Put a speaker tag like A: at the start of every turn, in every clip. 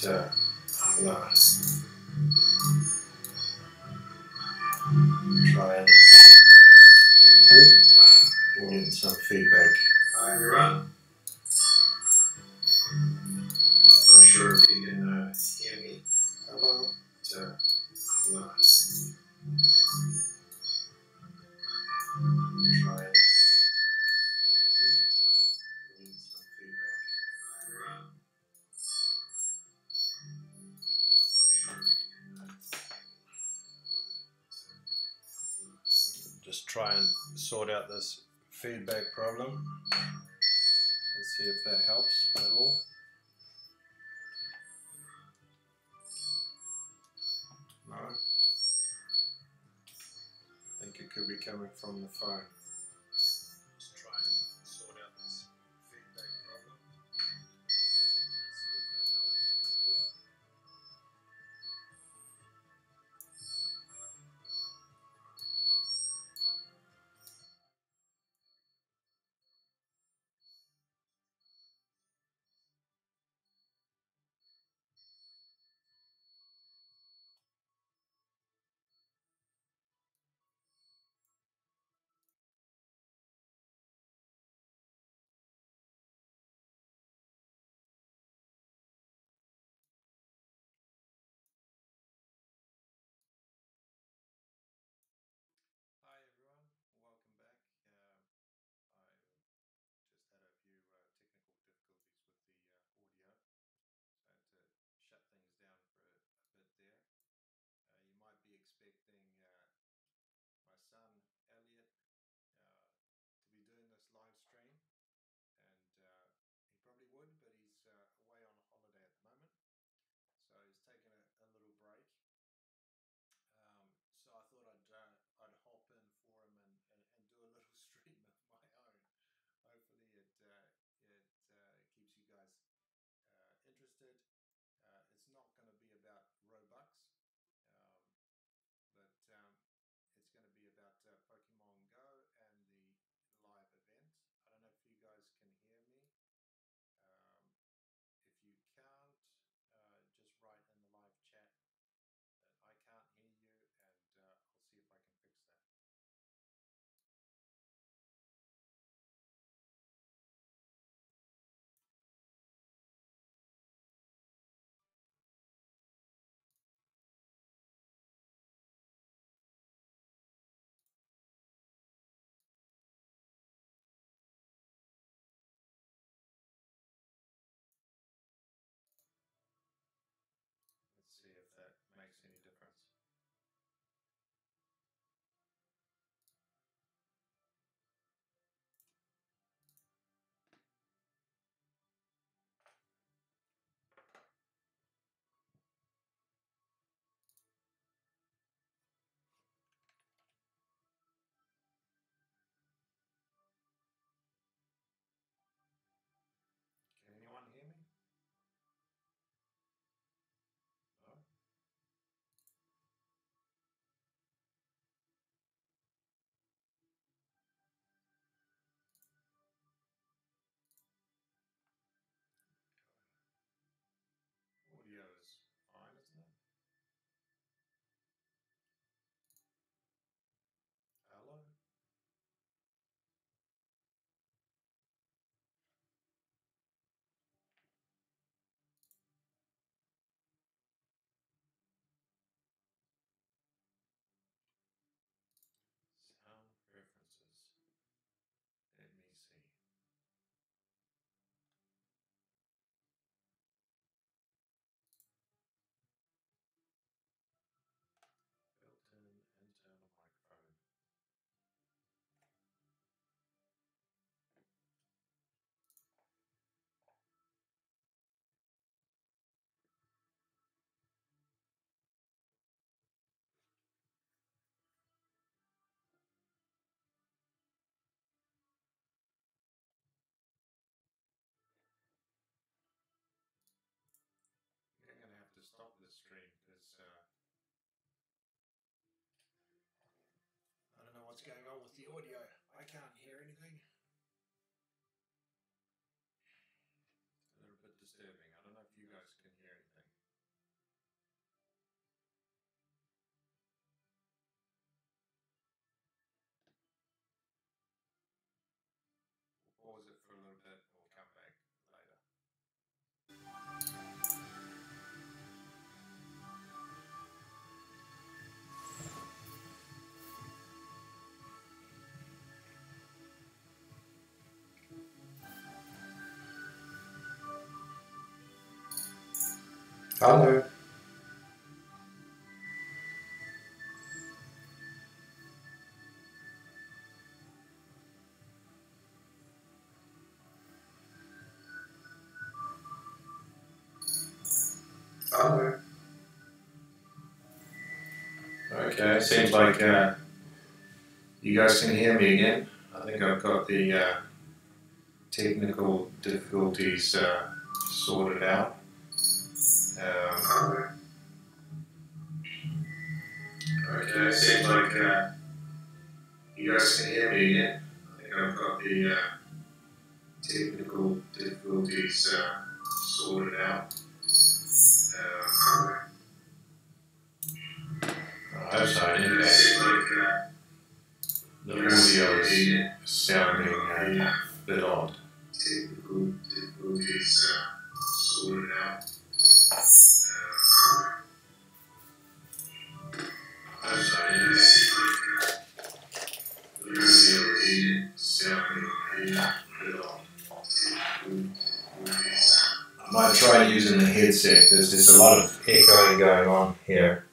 A: I'll try and get some feedback.
B: Hi everyone. Not sure if you can hear me.
A: Hello.
B: I'll
A: Try and get some feedback.
B: Hi everyone. Not sure if you can
A: Just try and sort out this feedback problem. Let's see if that helps at all. No. I think it could be coming from the phone.
B: just try and sort out this feedback problem. Let's see if that helps at all.
A: Hi everyone, welcome back. I just had a few technical difficulties with the audio, so I had to shut things down for a bit there. You might be expecting my son Elliot to be doing this live stream, and he probably would, but he's away on holiday at the moment, so he's taking a little break. So I thought I'd hop in for him and do a little stream of my own. Hopefully it keeps you guys interested. It's not going to be about Robux, but it's going to be about Pokemon Go and the live event. I don't know if you guys can hear me. If you can't, just write in the live chat that I can't hear you, and I'll see if I can fix that. Let's see if that makes any difference. Can anyone hear me? No? Audio is fine, isn't it? Hello? Sound preferences. Let me see. Built-in internal microphone. I'm going to have to stop this stream because I don't know what's going on with the audio. I can't hear anything. It's a little bit disturbing. I don't know if you guys can hear anything. Hello. Hello. Okay, seems like you guys can hear me again. I think I've got the technical difficulties sorted out. Okay, seems like you guys can hear me again. I think I've got the technical difficulties sorted out. I hope so. Anyway, the audio is sounding a bit odd. Technical difficulties sorted out. I hope so. Anyway, the audio is sounding a bit odd. I might try using the headset because there's a lot of echoing going on here.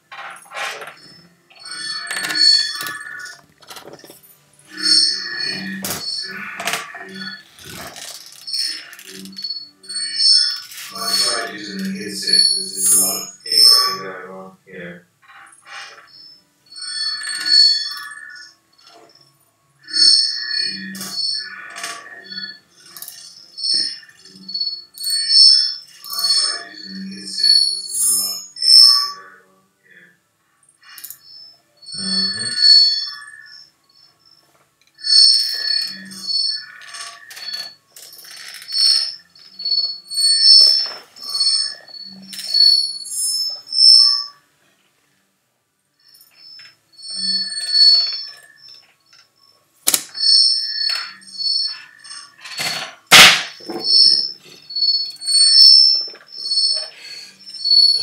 A: I might try using the headset because there's a lot of echoing going on here.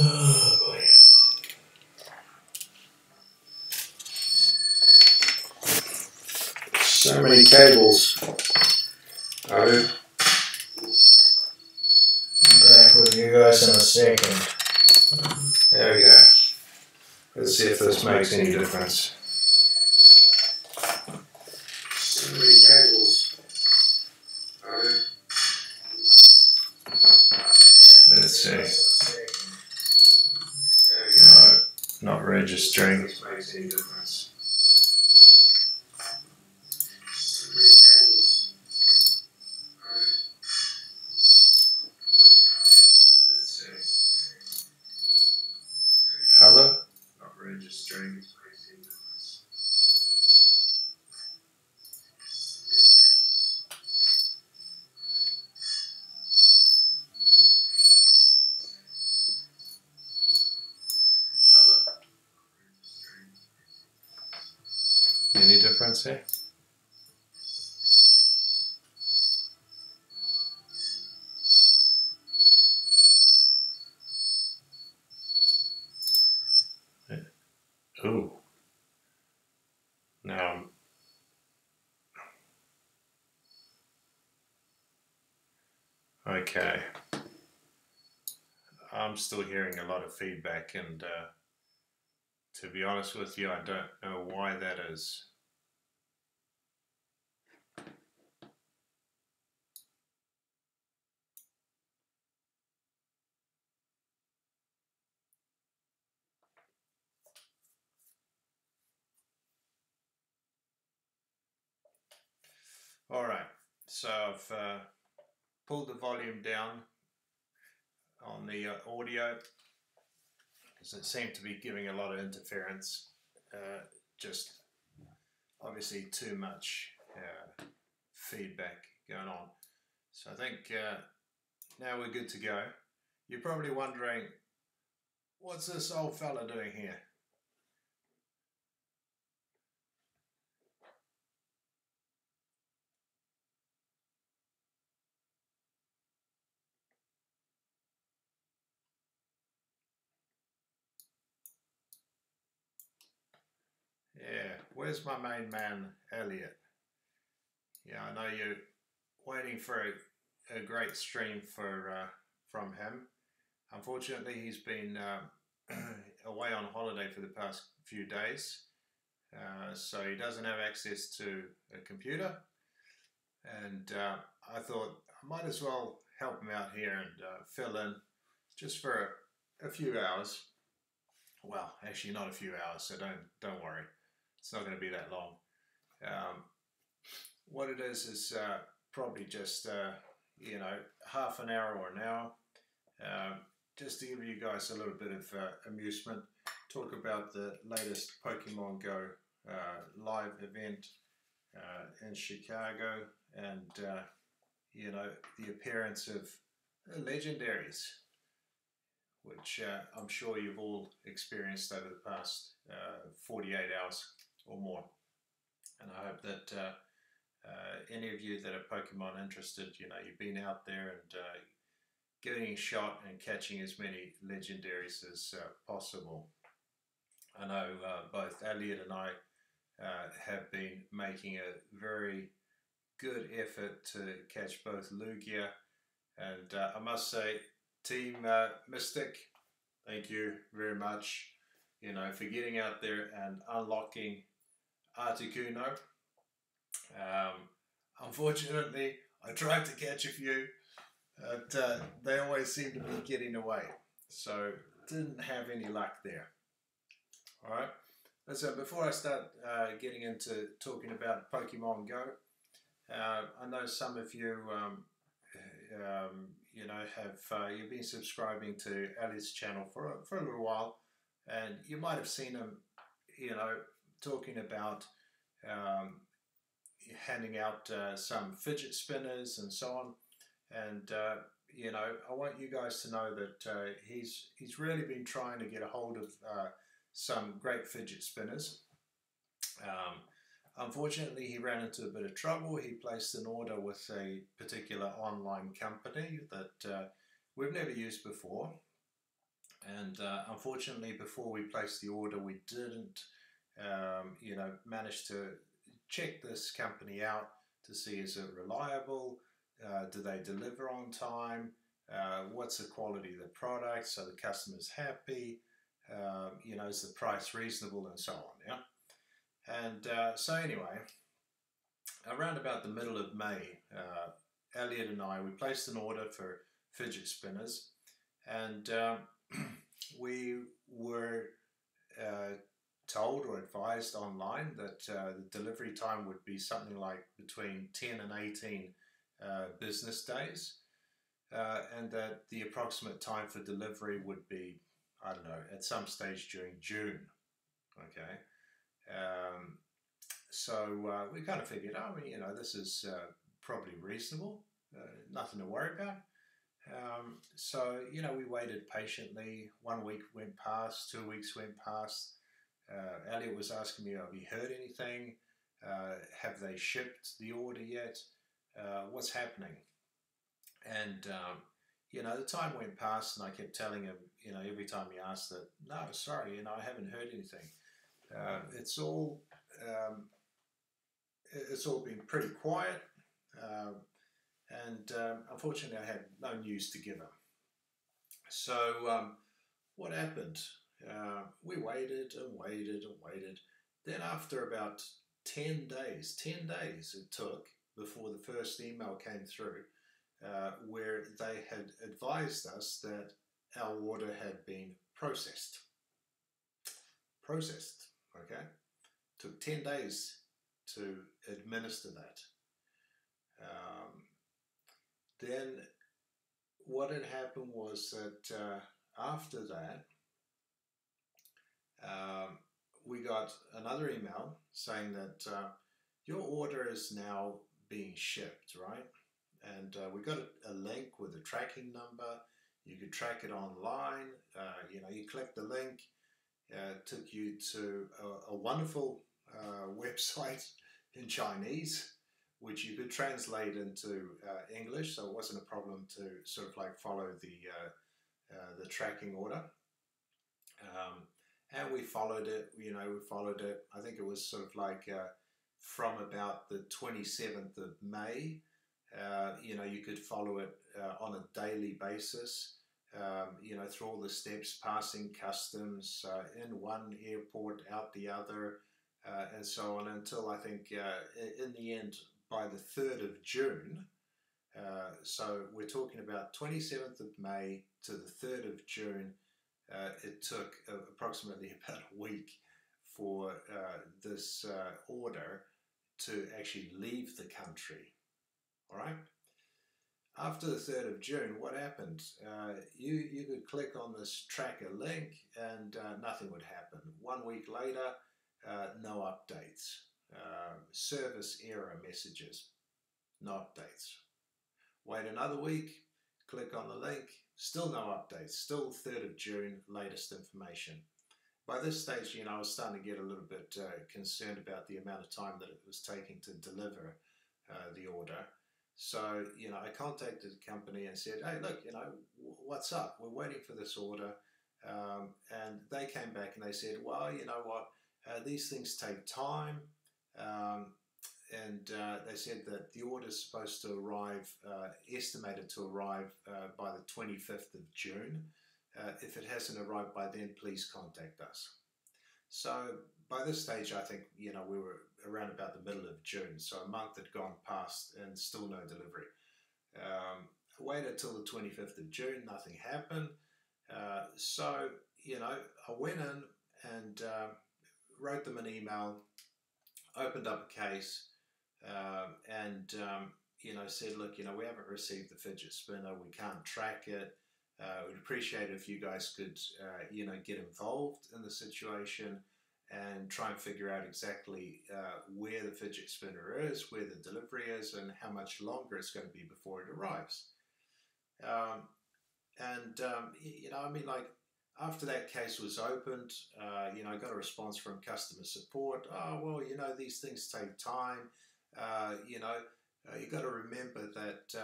A: Oh boy. So many cables. I'll be back with you guys in a second. There we go. Let's see if this makes any difference. So many cables. Let's see. No, not registering. This makes any difference. Let's see. Hello? Not registering. This makes any difference. Hello? Any difference here? Ooh. Now, okay. I'm still hearing a lot of feedback, and to be honest with you, I don't know why that is. All right, so I've pulled the volume down on the audio because it seemed to be giving a lot of interference. Just obviously too much feedback going on. So I think now we're good to go. You're probably wondering, what's this old fella doing here? Yeah, where's my main man, Elliot? Yeah, I know you're waiting for a great stream for from him. Unfortunately, he's been away on holiday for the past few days, so he doesn't have access to a computer. And I thought I might as well help him out here and fill in just for a few hours. Well, actually, not a few hours, so don't worry. It's not going to be that long. What it is probably just half an hour or an hour, just to give you guys a little bit of amusement. Talk about the latest Pokemon Go live event in Chicago, and the appearance of legendaries, which I'm sure you've all experienced over the past 48 hours or more. And I hope that any of you that are Pokemon interested, you've been out there and getting a shot and catching as many legendaries as possible. I know both Elliot and I have been making a very good effort to catch both Lugia, and I must say, Team Mystic, thank you very much, for getting out there and unlocking Articuno. Unfortunately, I tried to catch a few, but they always seem to be getting away, so didn't have any luck there. Alright, so before I start getting into talking about Pokemon Go, I know some of you you've been subscribing to Ali's channel for a little while, and you might have seen him, talking about handing out some fidget spinners and so on. And I want you guys to know that he's really been trying to get a hold of some great fidget spinners. Unfortunately, he ran into a bit of trouble. He placed an order with a particular online company that we've never used before. And unfortunately, before we placed the order, we didn't, manage to check this company out to see, is it reliable? Do they deliver on time? What's the quality of the product? So the customer's happy. Is the price reasonable, and so on, yeah? And so anyway, around about the middle of May, Elliot and I, we placed an order for fidget spinners, and we were told or advised online that the delivery time would be something like between 10 and 18 business days, and that the approximate time for delivery would be, I don't know, at some stage during June. Okay, so we kind of figured, this is probably reasonable, nothing to worry about. So we waited patiently. 1 week went past, 2 weeks went past. Elliot was asking me, have you heard anything? Have they shipped the order yet? What's happening? And the time went past, and I kept telling him, every time he asked that, no, sorry, I haven't heard anything. It's all been pretty quiet, and unfortunately I had no news to give him. So what happened? We waited and waited and waited. Then after about 10 days it took before the first email came through, where they had advised us that our order had been processed. Okay? Took 10 days to administer that. Then what had happened was that after that, we got another email saying that your order is now being shipped, right? And we got a link with a tracking number. You could track it online. You click the link. It took you to a wonderful website in Chinese, which you could translate into English, so it wasn't a problem to sort of like follow the tracking order. And we followed it. We followed it. I think it was sort of like from about the 27th of May. You could follow it on a daily basis. you know, through all the steps, passing customs, in one airport, out the other, and so on, until I think in the end, by the 3rd of June, so we're talking about 27th of May to the 3rd of June, it took approximately about a week for this order to actually leave the country. All right. After the 3rd of June, what happened? You could click on this tracker link and nothing would happen. 1 week later, no updates. Service error messages, no updates. Wait another week, click on the link, still no updates, still 3rd of June, latest information. By this stage, you know, I was starting to get a little bit concerned about the amount of time that it was taking to deliver the order. So, you know, I contacted the company and said, hey, look, you know, what's up? We're waiting for this order. And they came back and they said, well, you know what, these things take time. And they said that the order is supposed to arrive, estimated to arrive by the 25th of June. If it hasn't arrived by then, please contact us. So by this stage, I think, you know, we were around about the middle of June. So a month had gone past and still no delivery. I waited till the 25th of June, nothing happened. So, you know, I went in and wrote them an email, opened up a case, and you know, said, look, you know, we haven't received the fidget spinner, we can't track it. We'd appreciate it if you guys could, you know, get involved in the situation and try and figure out exactly where the fidget spinner is, where the delivery is, and how much longer it's going to be before it arrives. You know, I mean, like, after that case was opened, you know, I got a response from customer support. Oh, well, you know, these things take time. You know, you got to remember that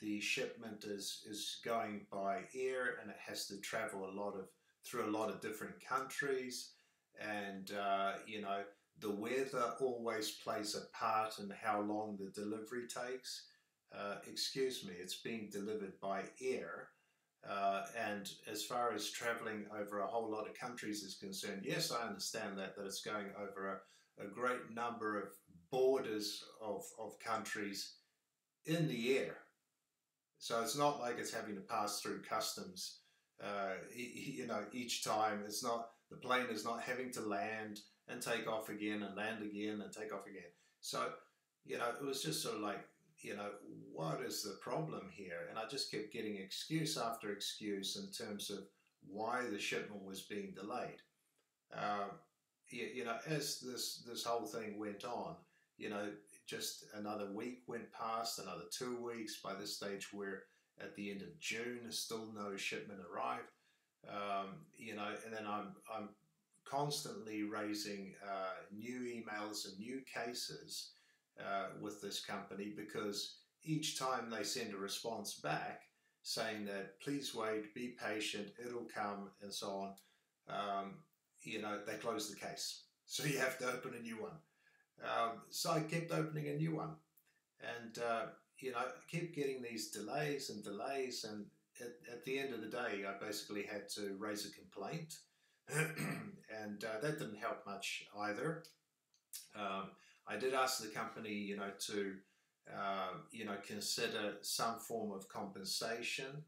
A: the shipment is going by air and it has to travel through a lot of different countries, and you know, the weather always plays a part in how long the delivery takes. Excuse me, it's being delivered by air. And as far as traveling over a whole lot of countries is concerned, yes, I understand that it's going over a great number of borders of countries in the air. So it's not like it's having to pass through customs, you know, each time. It's not, the plane is not having to land and take off again and land again and take off again. So, you know, it was just sort of like, you know, what is the problem here? And I just kept getting excuse after excuse in terms of why the shipment was being delayed. You know, as this whole thing went on, you know, just another week went past, another 2 weeks. By this stage, we're at the end of June, still no shipment arrived. You know, and then I'm constantly raising new emails and new cases with this company, because each time they send a response back saying that please wait, be patient, it'll come, and so on, you know, they close the case. So you have to open a new one. So I kept opening a new one, and you know, I kept getting these delays and delays, and at the end of the day, I basically had to raise a complaint, and that didn't help much either. I did ask the company, you know, to you know, consider some form of compensation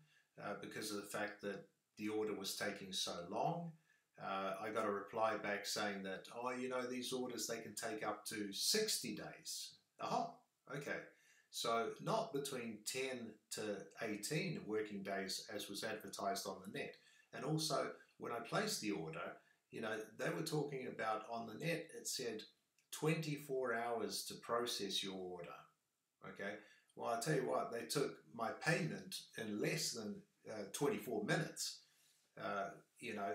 A: because of the fact that the order was taking so long. I got a reply back saying that, oh, you know, these orders, they can take up to 60 days. Oh, okay. So not between 10 to 18 working days as was advertised on the net. And also, when I placed the order, you know, they were talking about on the net, it said 24 hours to process your order. Okay. Well, I'll tell you what, they took my payment in less than 24 minutes, you know,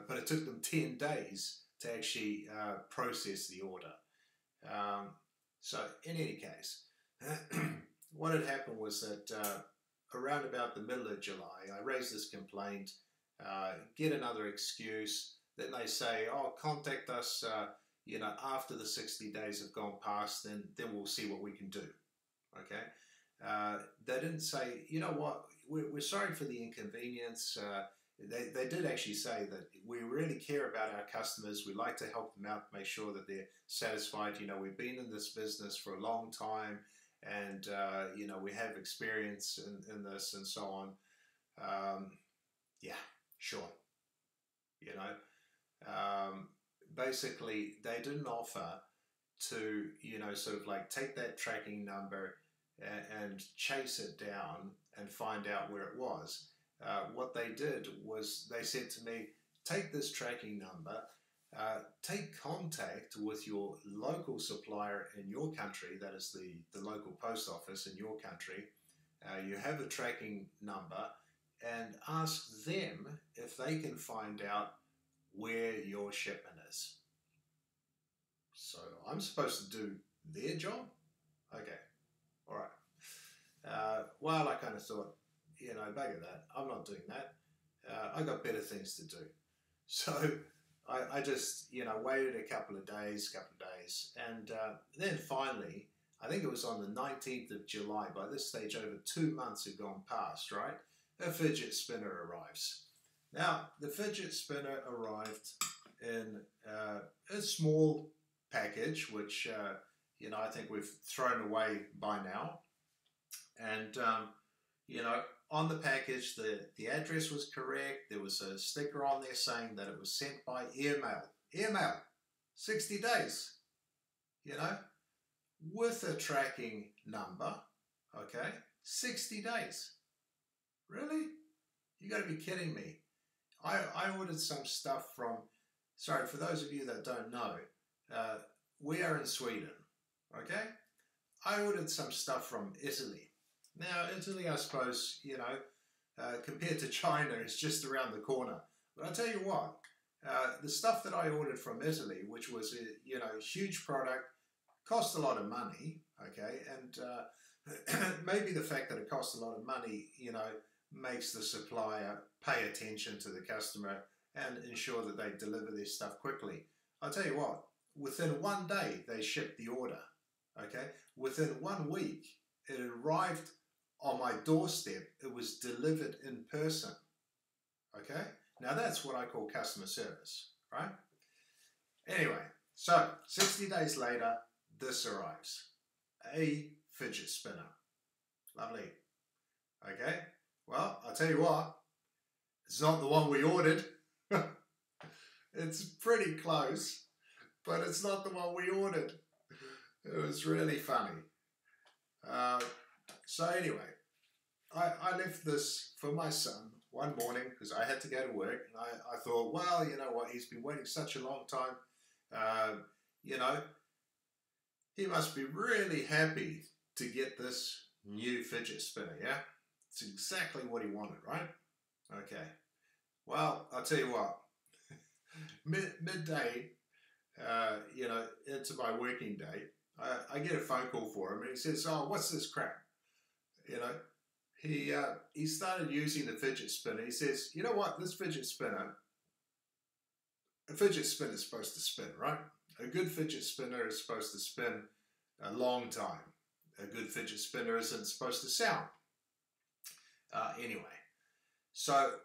A: but it took them 10 days to actually process the order. So in any case, what had happened was that around about the middle of July, I raised this complaint, get another excuse. Then they say, oh, contact us, you know, after the 60 days have gone past, then we'll see what we can do. Okay. they didn't say, you know what, we're sorry for the inconvenience. They did actually say that we really care about our customers. We like to help them out, make sure that they're satisfied. You know, we've been in this business for a long time, and you know, we have experience in this and so on. Yeah, sure. You know, basically they didn't offer to, you know, sort of like take that tracking number and chase it down and find out where it was. What they did was they said to me, take this tracking number, take contact with your local supplier in your country, that is the local post office in your country. You have a tracking number, and ask them if they can find out where your shipment is. So I'm supposed to do their job? Okay, all right. Well, I kind of thought, you know, bugger that. I'm not doing that. I got better things to do. So I just, you know, waited a couple of days, and then finally, I think it was on the 19th of July, by this stage over 2 months had gone past, right? A fidget spinner arrives. Now, the fidget spinner arrived in a small package, which, you know, I think we've thrown away by now. And, you know, on the package, the address was correct. There was a sticker on there saying that it was sent by airmail. Airmail, 60 days, you know, with a tracking number, okay, 60 days. Really? You got to be kidding me. I ordered some stuff from, sorry, for those of you that don't know, we are in Sweden, okay? I ordered some stuff from Italy. Now, Italy, I suppose, you know, compared to China, is just around the corner. But I'll tell you what, the stuff that I ordered from Italy, which was a, you know, huge product, cost a lot of money, okay? And maybe the fact that it costs a lot of money, you know, makes the supplier pay attention to the customer and ensure that they deliver their stuff quickly. I'll tell you what, within 1 day, they shipped the order, okay? Within 1 week, it arrived on my doorstep. It was delivered in person, okay? Now, that's what I call customer service, right? Anyway, so 60 days later, this arrives. A fidget spinner. Lovely. Okay? Well, I'll tell you what, it's not the one we ordered. It's pretty close, but it's not the one we ordered. It was really funny. So anyway, I left this for my son one morning because I had to go to work. And I thought, well, you know what, he's been waiting such a long time. You know, he must be really happy to get this new fidget spinner, yeah? It's exactly what he wanted, right? Okay. Well, I'll tell you what. Midday, you know, into my working day, I get a phone call for him, and he says, "Oh, what's this crap?" You know, he started using the fidget spinner. He says, "You know what? This fidget spinner, a fidget spinner is supposed to spin, right? A good fidget spinner is supposed to spin a long time. A good fidget spinner isn't supposed to sound." Anyway, so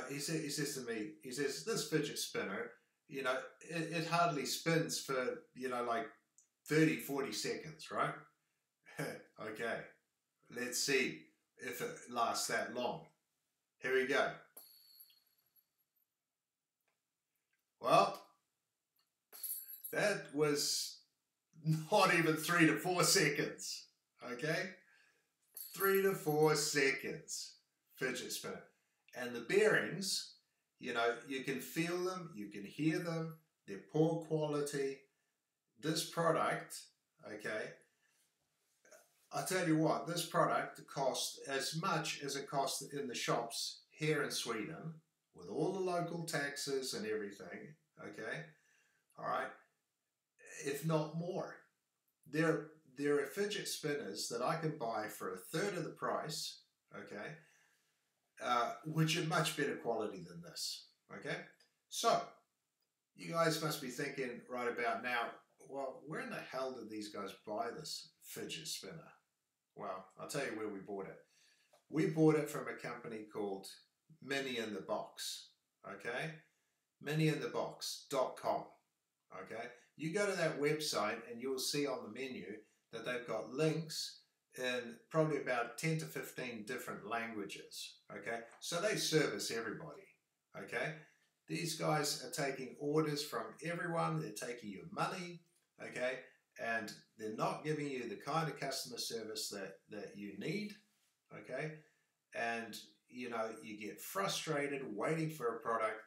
A: he says to me, he says, "This fidget spinner, you know, it hardly spins for, you know, like 30, 40 seconds, right?" Okay, let's see if it lasts that long. Here we go. Well, that was not even 3 to 4 seconds, okay? 3 to 4 seconds, fidget spinner. And the bearings, you know, you can feel them, you can hear them, they're poor quality. This product, okay, I'll tell you what, this product cost as much as it costs in the shops here in Sweden, with all the local taxes and everything, okay, all right, if not more. There are fidget spinners that I can buy for 1/3 of the price, okay, which are much better quality than this, okay? So, you guys must be thinking right about now, well, where in the hell did these guys buy this fidget spinner? Well, I'll tell you where we bought it. We bought it from a company called Mini in the Box. Okay? MiniInTheBox.com. Okay? You go to that website and you'll see on the menu that they've got links in probably about 10 to 15 different languages. Okay? So they service everybody. Okay? These guys are taking orders from everyone. They're taking your money. Okay? And they're not giving you the kind of customer service that you need. Okay? And, you know, you get frustrated waiting for a product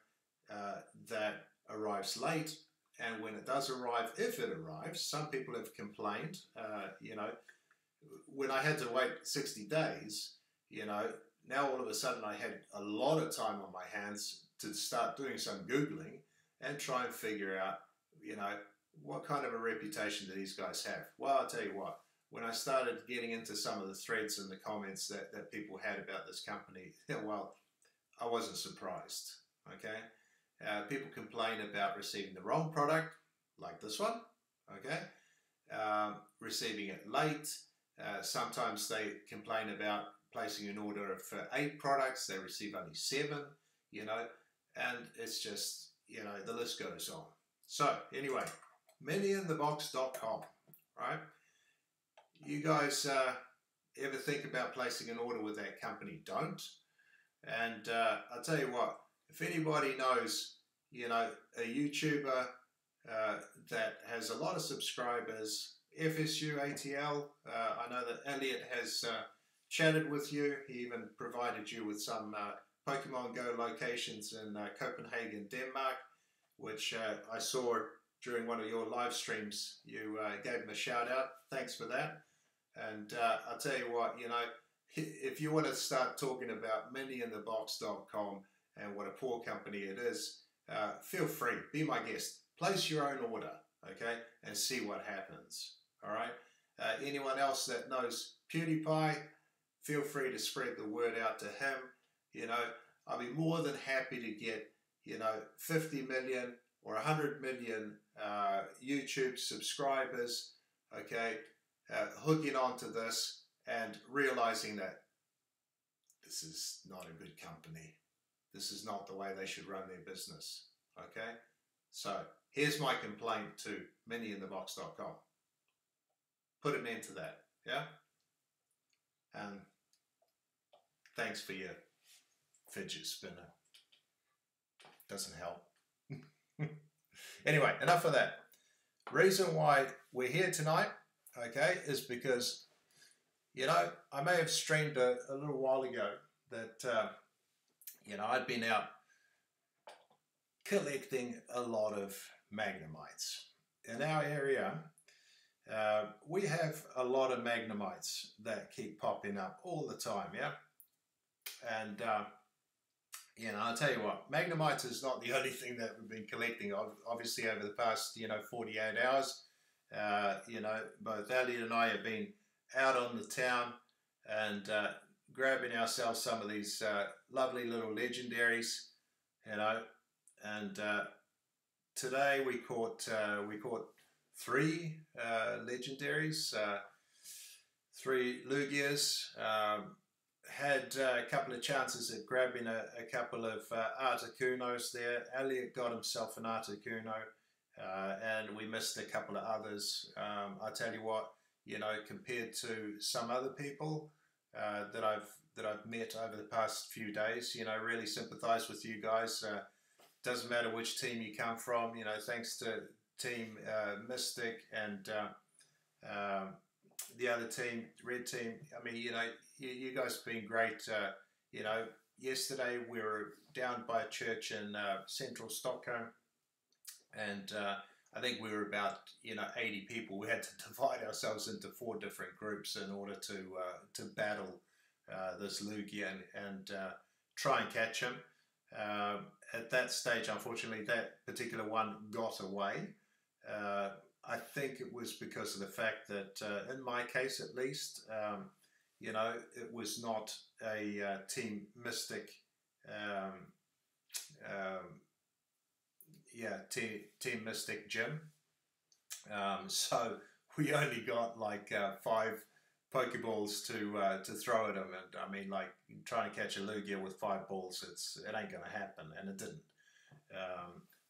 A: that arrives late. And when it does arrive, if it arrives, some people have complained, you know, when I had to wait 60 days, you know, now all of a sudden I had a lot of time on my hands to start doing some Googling and try and figure out, you know, what kind of a reputation do these guys have? Well, I'll tell you what, when I started getting into some of the threads and the comments that people had about this company, well, I wasn't surprised, okay? People complain about receiving the wrong product, like this one, okay? Receiving it late. Sometimes they complain about placing an order for 8 products, they receive only 7, you know, and it's just, you know, the list goes on. So, anyway, MiniInTheBox.com, right? You guys ever think about placing an order with that company? Don't. And I'll tell you what, if anybody knows, you know, a YouTuber that has a lot of subscribers, FSU ATL, I know that Elliot has chatted with you. He even provided you with some Pokemon Go locations in Copenhagen, Denmark, which I saw during one of your live streams. You gave him a shout out. Thanks for that. And I'll tell you what, you know, if you want to start talking about MiniInTheBox.com and what a poor company it is, feel free, be my guest, place your own order, okay, and see what happens, all right? Anyone else that knows PewDiePie, feel free to spread the word out to him. You know, I'll be more than happy to get, you know, 50 million or 100 million YouTube subscribers, okay, hooking onto this and realizing that this is not a good company. This is not the way they should run their business, okay? So here's my complaint to MiniInTheBox.com. Put an end to that, yeah? And thanks for your fidget spinner. Doesn't help. Anyway, enough of that. Reason why we're here tonight, okay, is because, you know, I may have streamed a little while ago that, you know, I'd been out collecting a lot of Magnemites. In our area, we have a lot of Magnemites that keep popping up all the time, yeah? And, you know, I'll tell you what, Magnemite is not the only thing that we've been collecting. Obviously, over the past, you know, 48 hours, you know, both Elliot and I have been out on the town and grabbing ourselves some of these lovely little legendaries, you know, and today we caught 3 legendaries, 3 Lugias. Had a couple of chances at grabbing a couple of Articunos there. Elliot got himself an Articuno, and we missed a couple of others. I tell you what, you know, compared to some other people that I've met over the past few days, you know, really sympathise with you guys. Doesn't matter which team you come from, you know. Thanks to Team Mystic and the other team, Red Team. I mean, you know, you guys have been great. You know, yesterday we were down by a church in central Stockholm, and I think we were about, you know, 80 people. We had to divide ourselves into 4 different groups in order to battle this Lugia and try and catch him. At that stage, unfortunately, that particular one got away. I think it was because of the fact that, in my case at least, you know, it was not a Team Mystic, Team Mystic gym. So we only got like 5 Pokeballs to throw at him, and I mean, like trying to catch a Lugia with 5 balls, it ain't gonna happen, and it didn't.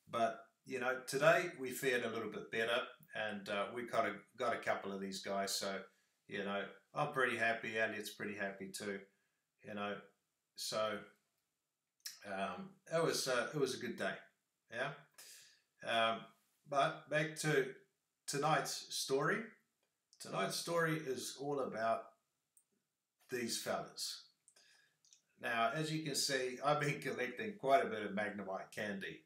A: But you know, today we fared a little bit better, and we got a couple of these guys. So you know, I'm pretty happy. Elliot's pretty happy too. You know, so it was a good day. Yeah. But back to tonight's story. Tonight's story is all about these fellas. Now, as you can see, I've been collecting quite a bit of Magnemite candy.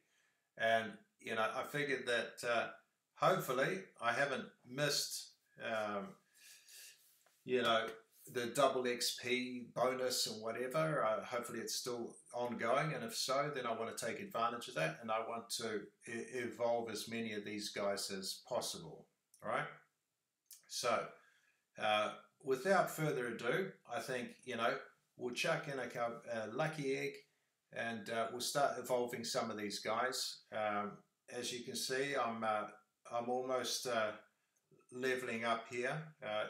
A: And, you know, I figured that hopefully I haven't missed, you know, the double XP bonus and whatever. Hopefully it's still ongoing. And if so, then I want to take advantage of that. And I want to evolve as many of these guys as possible. All right? So, without further ado, I think, you know, we'll chuck in a lucky egg, and we'll start evolving some of these guys. As you can see, I'm almost leveling up here.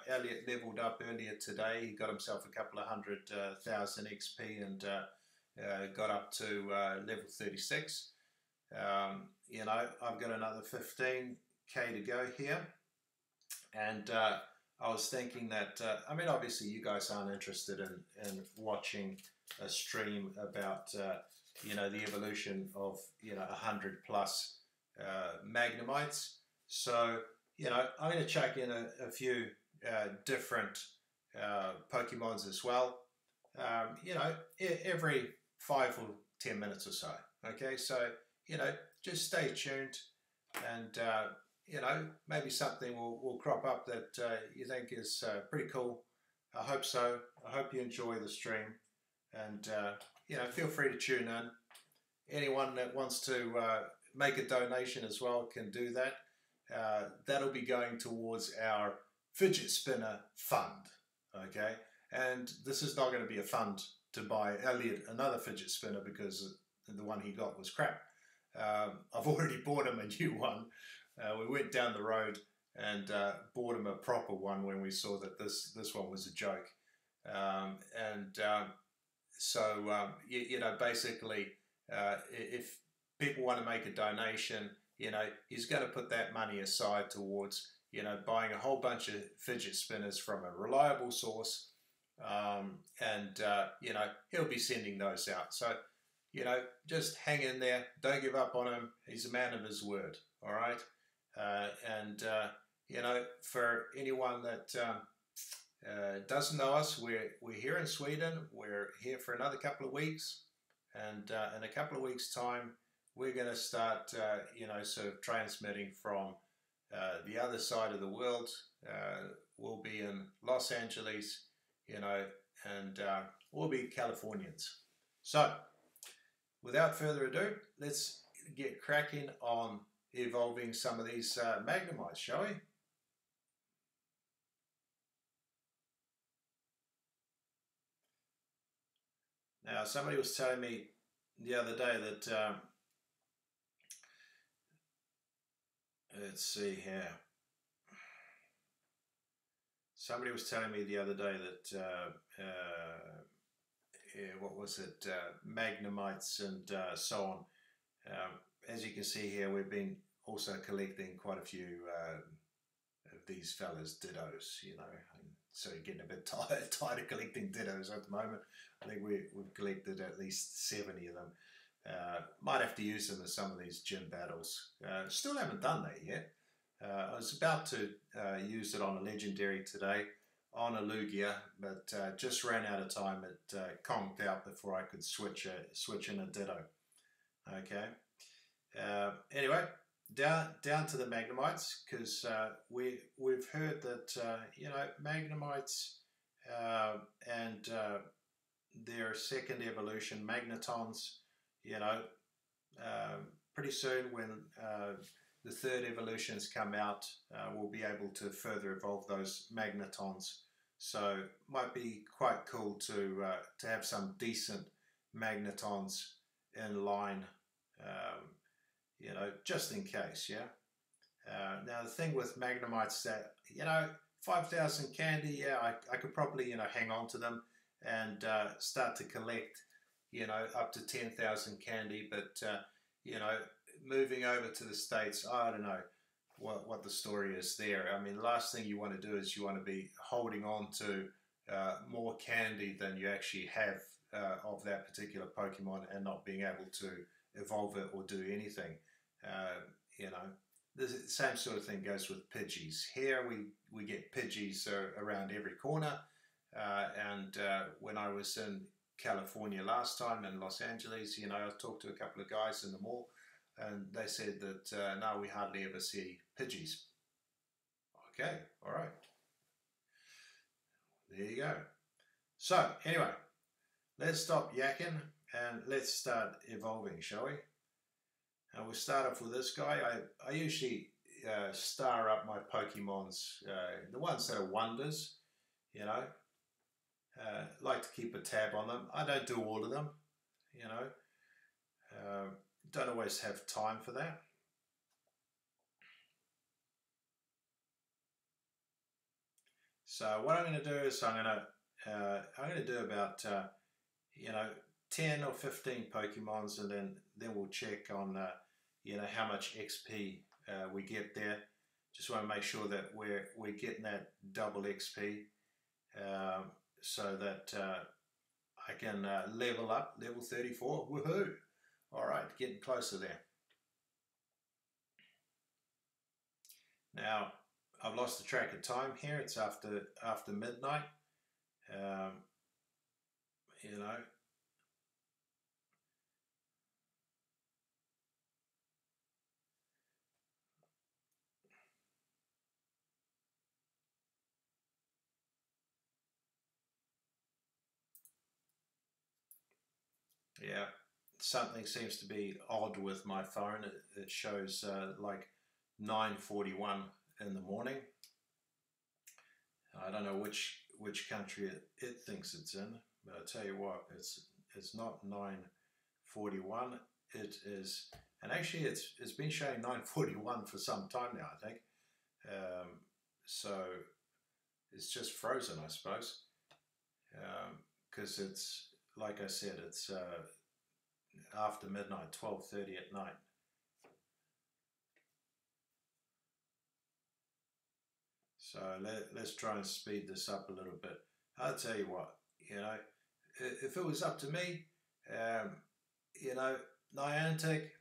A: Elliot leveled up earlier today. He got himself a couple of 100,000 XP and got up to level 36. You know, I've got another 15k to go here. And I was thinking that, I mean, obviously you guys aren't interested in watching a stream about, you know, the evolution of, you know, 100 plus Magnemites. So, you know, I'm going to chuck in a few different Pokemons as well, you know, every 5 or 10 minutes or so. Okay, so, you know, just stay tuned, and you know, maybe something will crop up that you think is pretty cool. I hope so. I hope you enjoy the stream, and you know, feel free to tune in. Anyone that wants to make a donation as well can do that. That'll be going towards our fidget spinner fund. Okay, and this is not going to be a fund to buy Elliot another fidget spinner because the one he got was crap. I've already bought him a new one. We went down the road and bought him a proper one when we saw that this one was a joke. So you know, basically, if people want to make a donation, you know, he's going to put that money aside towards, you know, buying a whole bunch of fidget spinners from a reliable source, and you know, he'll be sending those out. So, you know, just hang in there. Don't give up on him. He's a man of his word. All right. You know, for anyone that doesn't know us, we're here in Sweden. We're here for another couple of weeks, and in a couple of weeks' time, we're going to start, you know, sort of transmitting from the other side of the world. We'll be in Los Angeles, you know, and we'll be Californians. So, without further ado, let's get cracking on evolving some of these Magnemites, shall we? Now, somebody was telling me the other day that, let's see here. Somebody was telling me the other day that, what was it, Magnemites and so on. As you can see here, we've been also collecting quite a few of these fellas dittos, you know, and so you're getting a bit tired of collecting dittos at the moment. I think we've collected at least 70 of them. Might have to use them in some of these gym battles. Still haven't done that yet. I was about to use it on a legendary today on a Lugia, but just ran out of time. It conked out before I could switch in a ditto. Okay. Anyway, down to the Magnemites, because we've heard that you know, Magnemites and their second evolution, Magnetons, you know, pretty soon when the third evolutions come out, we'll be able to further evolve those Magnetons. So might be quite cool to have some decent Magnetons in line, you know, just in case, yeah. Now the thing with Magnemites that, you know, 5,000 candy, yeah, I could probably, hang on to them and start to collect, up to 10,000 candy. But, moving over to the States, I don't know what the story is there. I mean, the last thing you want to do is you want to be holding on to more candy than you actually have of that particular Pokemon and not being able to evolve it or do anything. The same sort of thing goes with Pidgeys. Here we get Pidgeys around every corner, and when I was in California last time in Los Angeles, I talked to a couple of guys in the mall, and they said that now we hardly ever see Pidgeys. Okay, all right. There you go. So anyway, let's stop yakking and let's start evolving, shall we? And we'll start off with this guy. I usually star up my Pokemons, the ones that are wonders, like to keep a tab on them. I don't do all of them, don't always have time for that. So what I'm going to do is I'm going to do about 10 or 15 Pokemons, and then we'll check on how much XP we get there. Just want to make sure that we're getting that double XP, so that I can level up, level 34. Woohoo! All right, getting closer there. Now I've lost the track of time here. It's after midnight. Yeah, something seems to be odd with my phone. It shows like 9:41 in the morning. I don't know which country it thinks it's in, but I'll tell you what, it's not 9:41. It is, and actually it's been showing 9:41 for some time now, I think. So it's just frozen, I suppose, because it's, like I said, it's after midnight, 12:30 at night. So let's try and speed this up a little bit. I'll tell you what, if it was up to me, Niantic,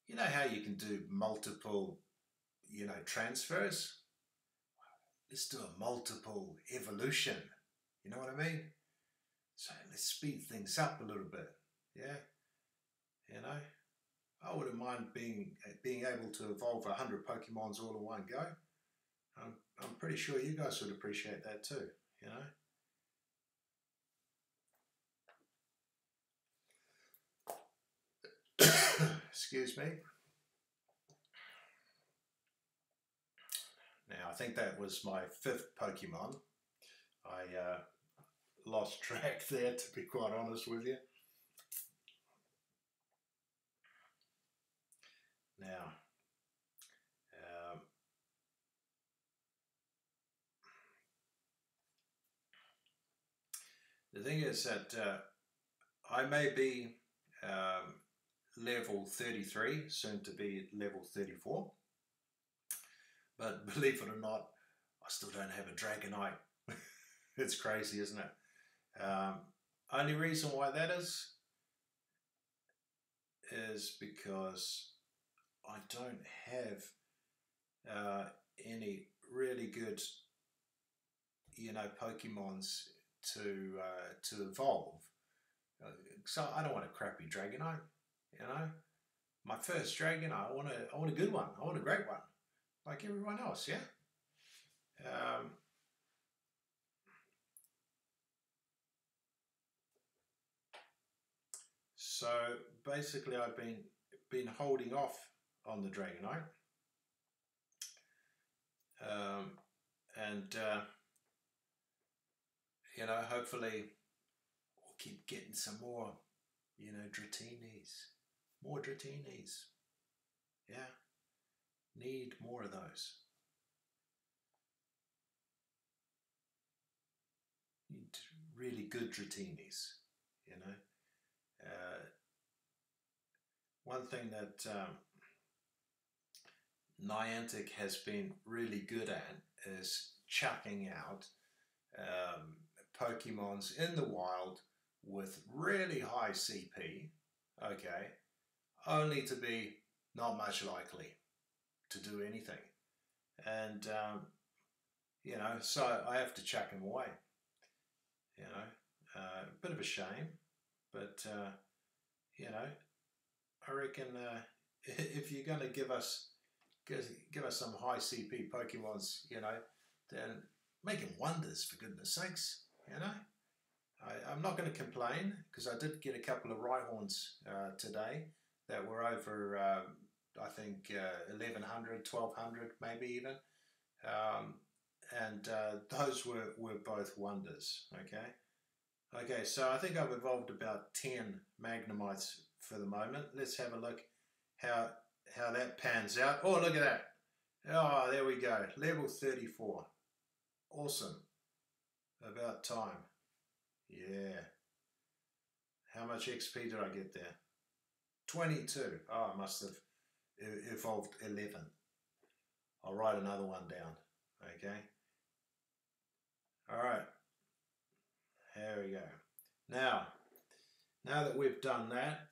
A: you know how you can do multiple, transfers? Let's do a multiple evolution. You know what I mean? So let's speed things up a little bit. Yeah, I wouldn't mind being able to evolve 100 Pokemons all in one go. I'm pretty sure you guys would appreciate that too. Excuse me. Now I think that was my 5th Pokemon. I lost track there, to be quite honest with you. Now, the thing is that I may be level 33, soon to be level 34. But believe it or not, I still don't have a Dragonite. It's crazy, isn't it? Only reason why that is because I don't have any really good, Pokemons to evolve. So I don't want a crappy Dragonite. My first Dragonite, I want a good one. I want a great one, like everyone else. Yeah. So basically, I've been holding off on the Dragonite, and hopefully we'll keep getting some more, Dratinis, more Dratinis. Yeah, need more of those. really good Dratinis, you know. One thing that Niantic has been really good at is chucking out Pokemons in the wild with really high CP, okay, only to be not much likely to do anything. And, you know, so I have to chuck them away, you know. A bit of a shame, but, you know, I reckon if you're going to give us some high CP Pokemons, you know, then make them wonders, for goodness sakes, you know. I'm not going to complain, because I did get a couple of Rhyhorns today that were over, I think, 1100, 1200 maybe even. And those were both wonders, okay? Okay, so I think I've evolved about 10 Magnemites for the moment. Let's have a look how that pans out. Oh, look at that. Oh, there we go. Level 34. Awesome. About time. Yeah. How much XP did I get there? 22. Oh, I must have evolved 11. I'll write another one down. Okay. All right. There we go. Now that we've done that,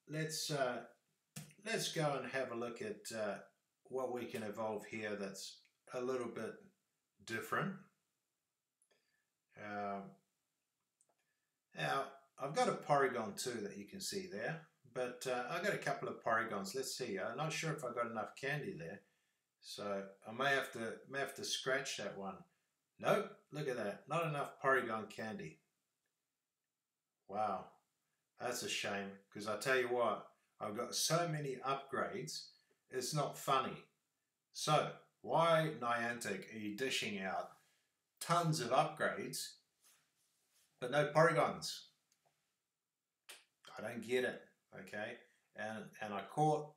A: let's go and have a look at what we can evolve here that's a little bit different. Now, I've got a Porygon too that you can see there, but I've got a couple of Porygons. Let's see. I'm not sure if I've got enough candy there, so I may have to scratch that one. Nope, look at that. Not enough Porygon candy. Wow, that's a shame, because I tell you what, I've got so many upgrades, it's not funny. So, why, Niantic, are you dishing out tons of upgrades, but no Porygons? I don't get it, okay? And I got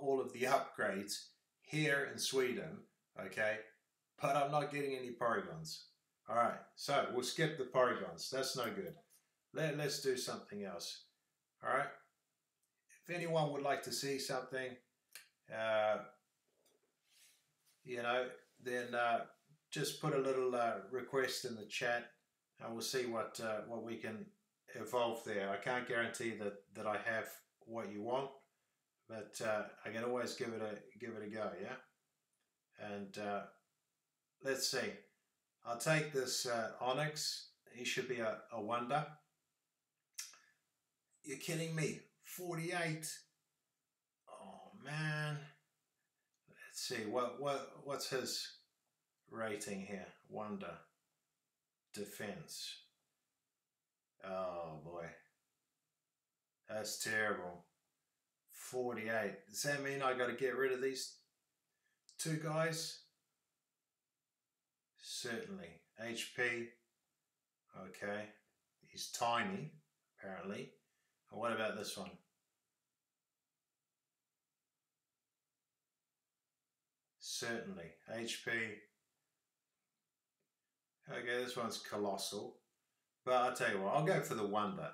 A: all of the upgrades here in Sweden, okay? But I'm not getting any Porygons. All right, so we'll skip the Porygons. That's no good. Let's do something else. All right. If anyone would like to see something, you know, then just put a little request in the chat, and we'll see what we can evolve there. I can't guarantee that I have what you want, but I can always give it a go. Yeah. And let's see. I'll take this Onyx. He should be a wonder. You're kidding me. 48. Oh man. Let's see. What's his rating here? Wonder. Defense. Oh boy. That's terrible. 48. Does that mean I got to get rid of these two guys? Certainly. HP. Okay. He's tiny, apparently. And what about this one? Certainly. HP. Okay, this one's colossal. But I'll tell you what, I'll go for the wonder.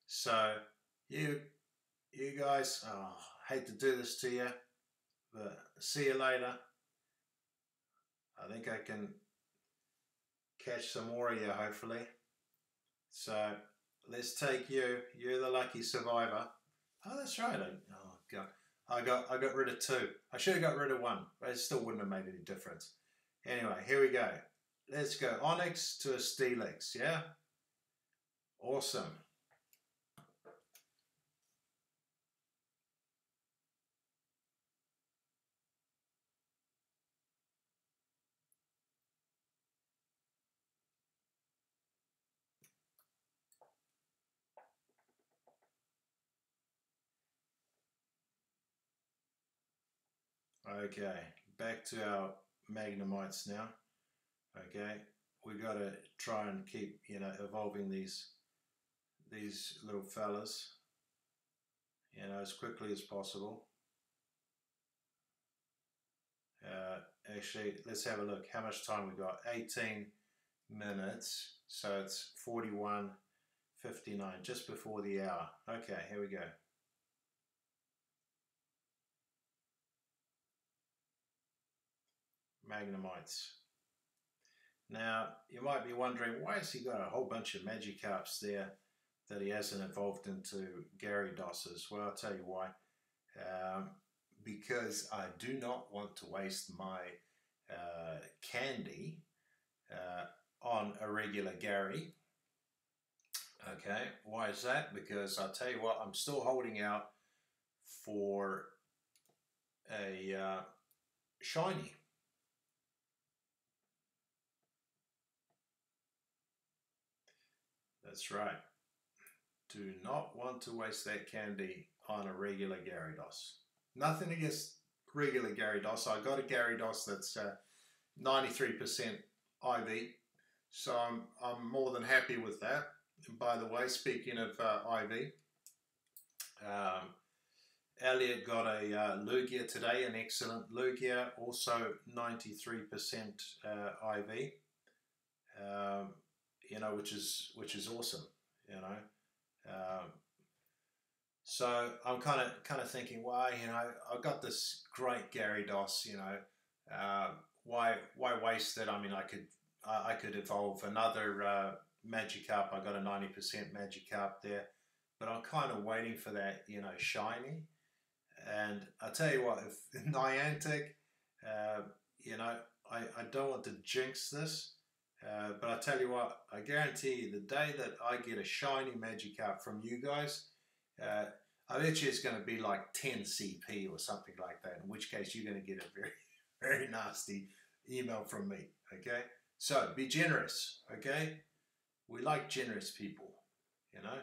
A: So, you guys, oh, I hate to do this to you, but see you later. I think I can catch some more of you, hopefully. So, let's take you. You're the lucky survivor. Oh, that's right. Oh, God. I got rid of 2. I should have got rid of 1, but it still wouldn't have made any difference. Anyway, here we go. Let's go Onyx to a Steelix, yeah? Awesome. Okay, back to our Magnemites now. Okay, we got to try and keep, you know, evolving these little fellas, you know, as quickly as possible. Actually, let's have a look. How much time we got? 18 minutes. So it's 41:59, just before the hour. Okay, here we go. Magnemites. Now, you might be wondering, why has he got a whole bunch of Magikarps there that he hasn't evolved into Gyarados? Well, I'll tell you why. Because I do not want to waste my candy on a regular Gary. Okay, why is that? Because I'll tell you what, I'm still holding out for a shiny. That's right. Do not want to waste that candy on a regular Gyarados. Nothing against regular Gyarados. I got a Gyarados that's 93% IV, so I'm more than happy with that. And by the way, speaking of IV, Elliot got a Lugia today, an excellent Lugia, also 93% IV. You know, which is awesome. You know, so I'm kind of thinking, why, you know, I've got this great Gyarados, you know, why waste it? I mean, I could evolve another Magikarp. I got a 90% Magikarp there, but I'm kind of waiting for that, you know, shiny. And I tell you what, if Niantic, you know, I don't want to jinx this. But I tell you what, I guarantee you, the day that I get a shiny Magikarp from you guys, I bet you it's going to be like 10 CP or something like that, in which case you're going to get a very, very nasty email from me, okay? So, be generous, okay? We like generous people, you know?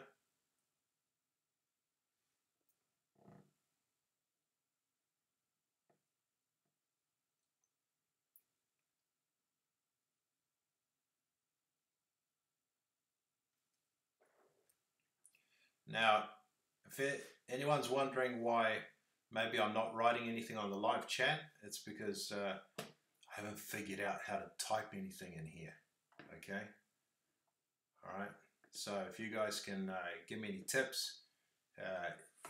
A: Now, if anyone's wondering why maybe I'm not writing anything on the live chat, it's because I haven't figured out how to type anything in here, okay? All right, so if you guys can give me any tips,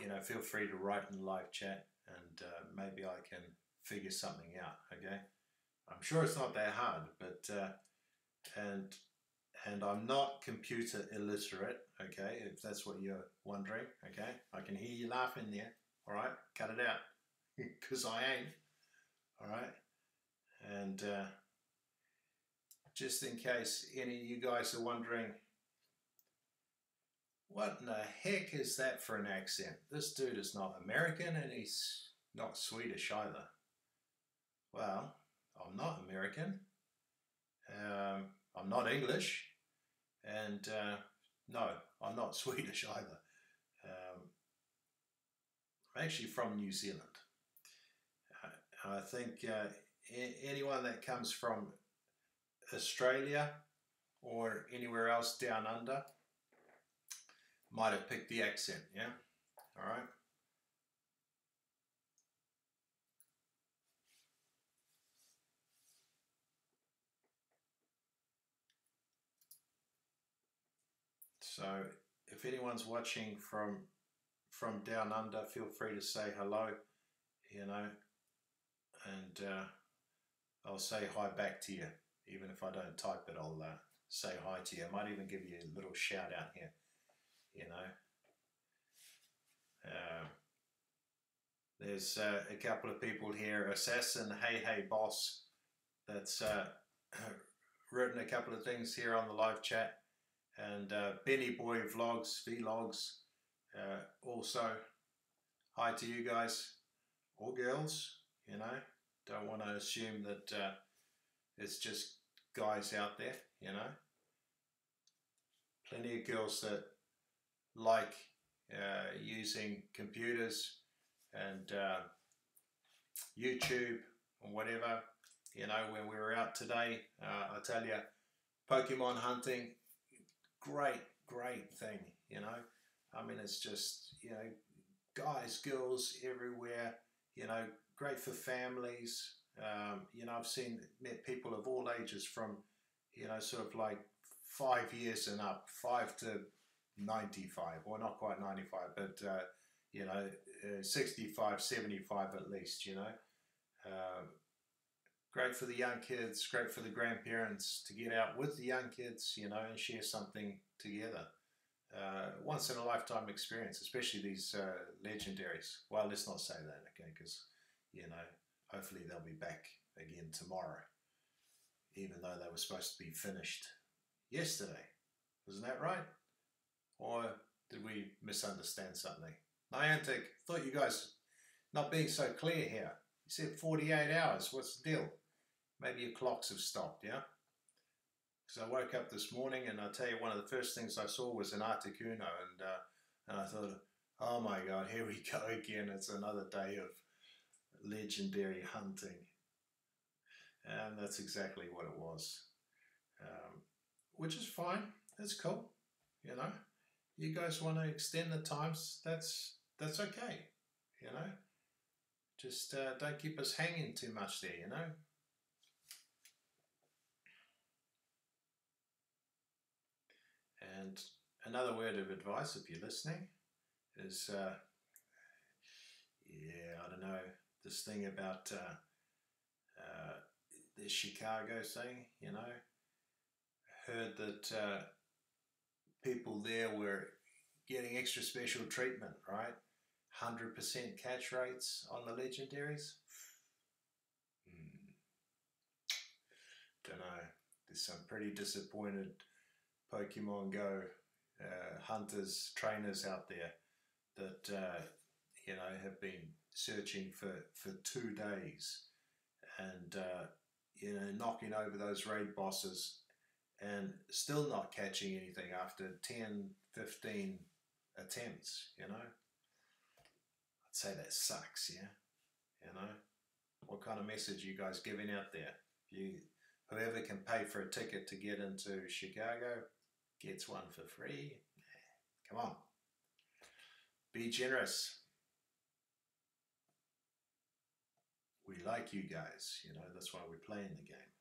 A: you know, feel free to write in the live chat, and maybe I can figure something out, okay? I'm sure it's not that hard, but and I'm not computer illiterate, okay, if that's what you're wondering, okay? I can hear you laughing there, all right? Cut it out, because I ain't, all right? And just in case any of you guys are wondering, what in the heck is that for an accent? This dude is not American, and he's not Swedish either. Well, I'm not American. I'm not English. And no, I'm not Swedish either. I'm actually from New Zealand. I think anyone that comes from Australia or anywhere else down under might have picked the accent, yeah? All right. So if anyone's watching from down under, feel free to say hello, you know, and I'll say hi back to you. Even if I don't type it, I'll say hi to you. I might even give you a little shout out here, you know. There's a couple of people here, Assassin, hey boss, that's written a couple of things here on the live chat, and Benny Boy Vlogs, Vlogs, also hi to you guys, or girls, you know. Don't want to assume that it's just guys out there, you know. Plenty of girls that like using computers and YouTube or whatever, you know. When we were out today, I tell you, Pokemon hunting, great thing, you know. I mean, it's just, you know, guys, girls everywhere, you know, great for families. You know, I've met people of all ages, from, you know, sort of like 5 years and up, 5 to 95, or not quite 95, but 65, 75 at least, great for the young kids, great for the grandparents to get out with the young kids, and share something together. Once in a lifetime experience, especially these legendaries. Well, let's not say that, okay, because, hopefully they'll be back again tomorrow, even though they were supposed to be finished yesterday. Isn't that right? Or did we misunderstand something? Niantic, thought you guys not being so clear here. You said 48 hours. What's the deal? Maybe your clocks have stopped, yeah? Because I woke up this morning and I'll tell you, one of the first things I saw was an Articuno, and I thought, oh my God, here we go again. It's another day of legendary hunting. And that's exactly what it was. Which is fine. That's cool. You guys want to extend the times, that's okay. Just don't keep us hanging too much there, And another word of advice, if you're listening, is, I don't know, this thing about the Chicago thing, heard that people there were getting extra special treatment, right? 100% catch rates on the legendaries. Don't know. There's some pretty disappointed Pokemon Go hunters, trainers out there that have been searching for 2 days and knocking over those raid bosses and still not catching anything after 10, 15 attempts. I'd say that sucks, yeah. What kind of message are you guys giving out there? Whoever can pay for a ticket to get into Chicago gets one for free. Come on. Be generous. We like you guys, that's why we're playing the game.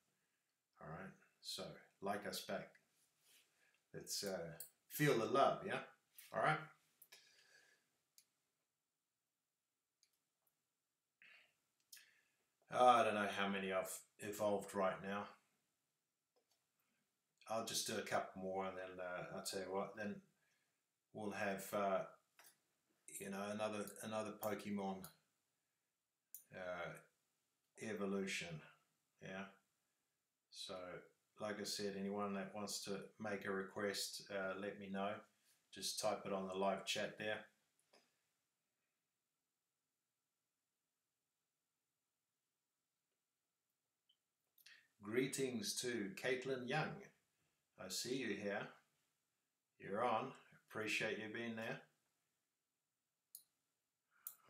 A: All right, so like us back. Let's feel the love, yeah? All right. I don't know how many I've evolved right now. I'll just do a couple more, and then I'll tell you what. Then we'll have another Pokemon evolution. Yeah. So, like I said, anyone that wants to make a request, let me know. Just type it on the live chat there. Greetings to Caitlin Young. I see you here. You're on. Appreciate you being there.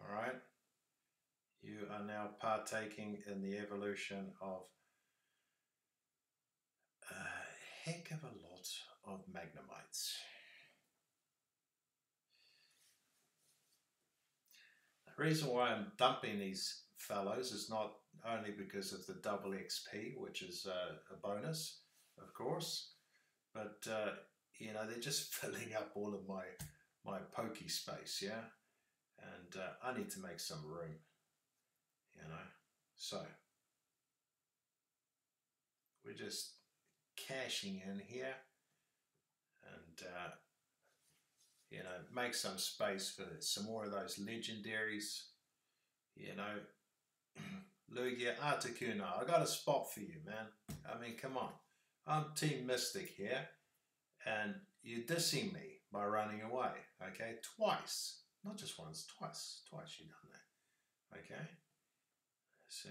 A: All right. You are now partaking in the evolution of a heck of a lot of Magnemites. The reason why I'm dumping these fellows is not only because of the double XP, which is a bonus, of course, but they're just filling up all of my Poke space, yeah, and I need to make some room, so we're just cashing in here and make some space for some more of those legendaries. Lugia, Articuno, I got a spot for you, man. I mean, come on. I'm Team Mystic here, and you're dissing me by running away, okay? Twice. Not just once, twice. Twice you've done that, okay? So,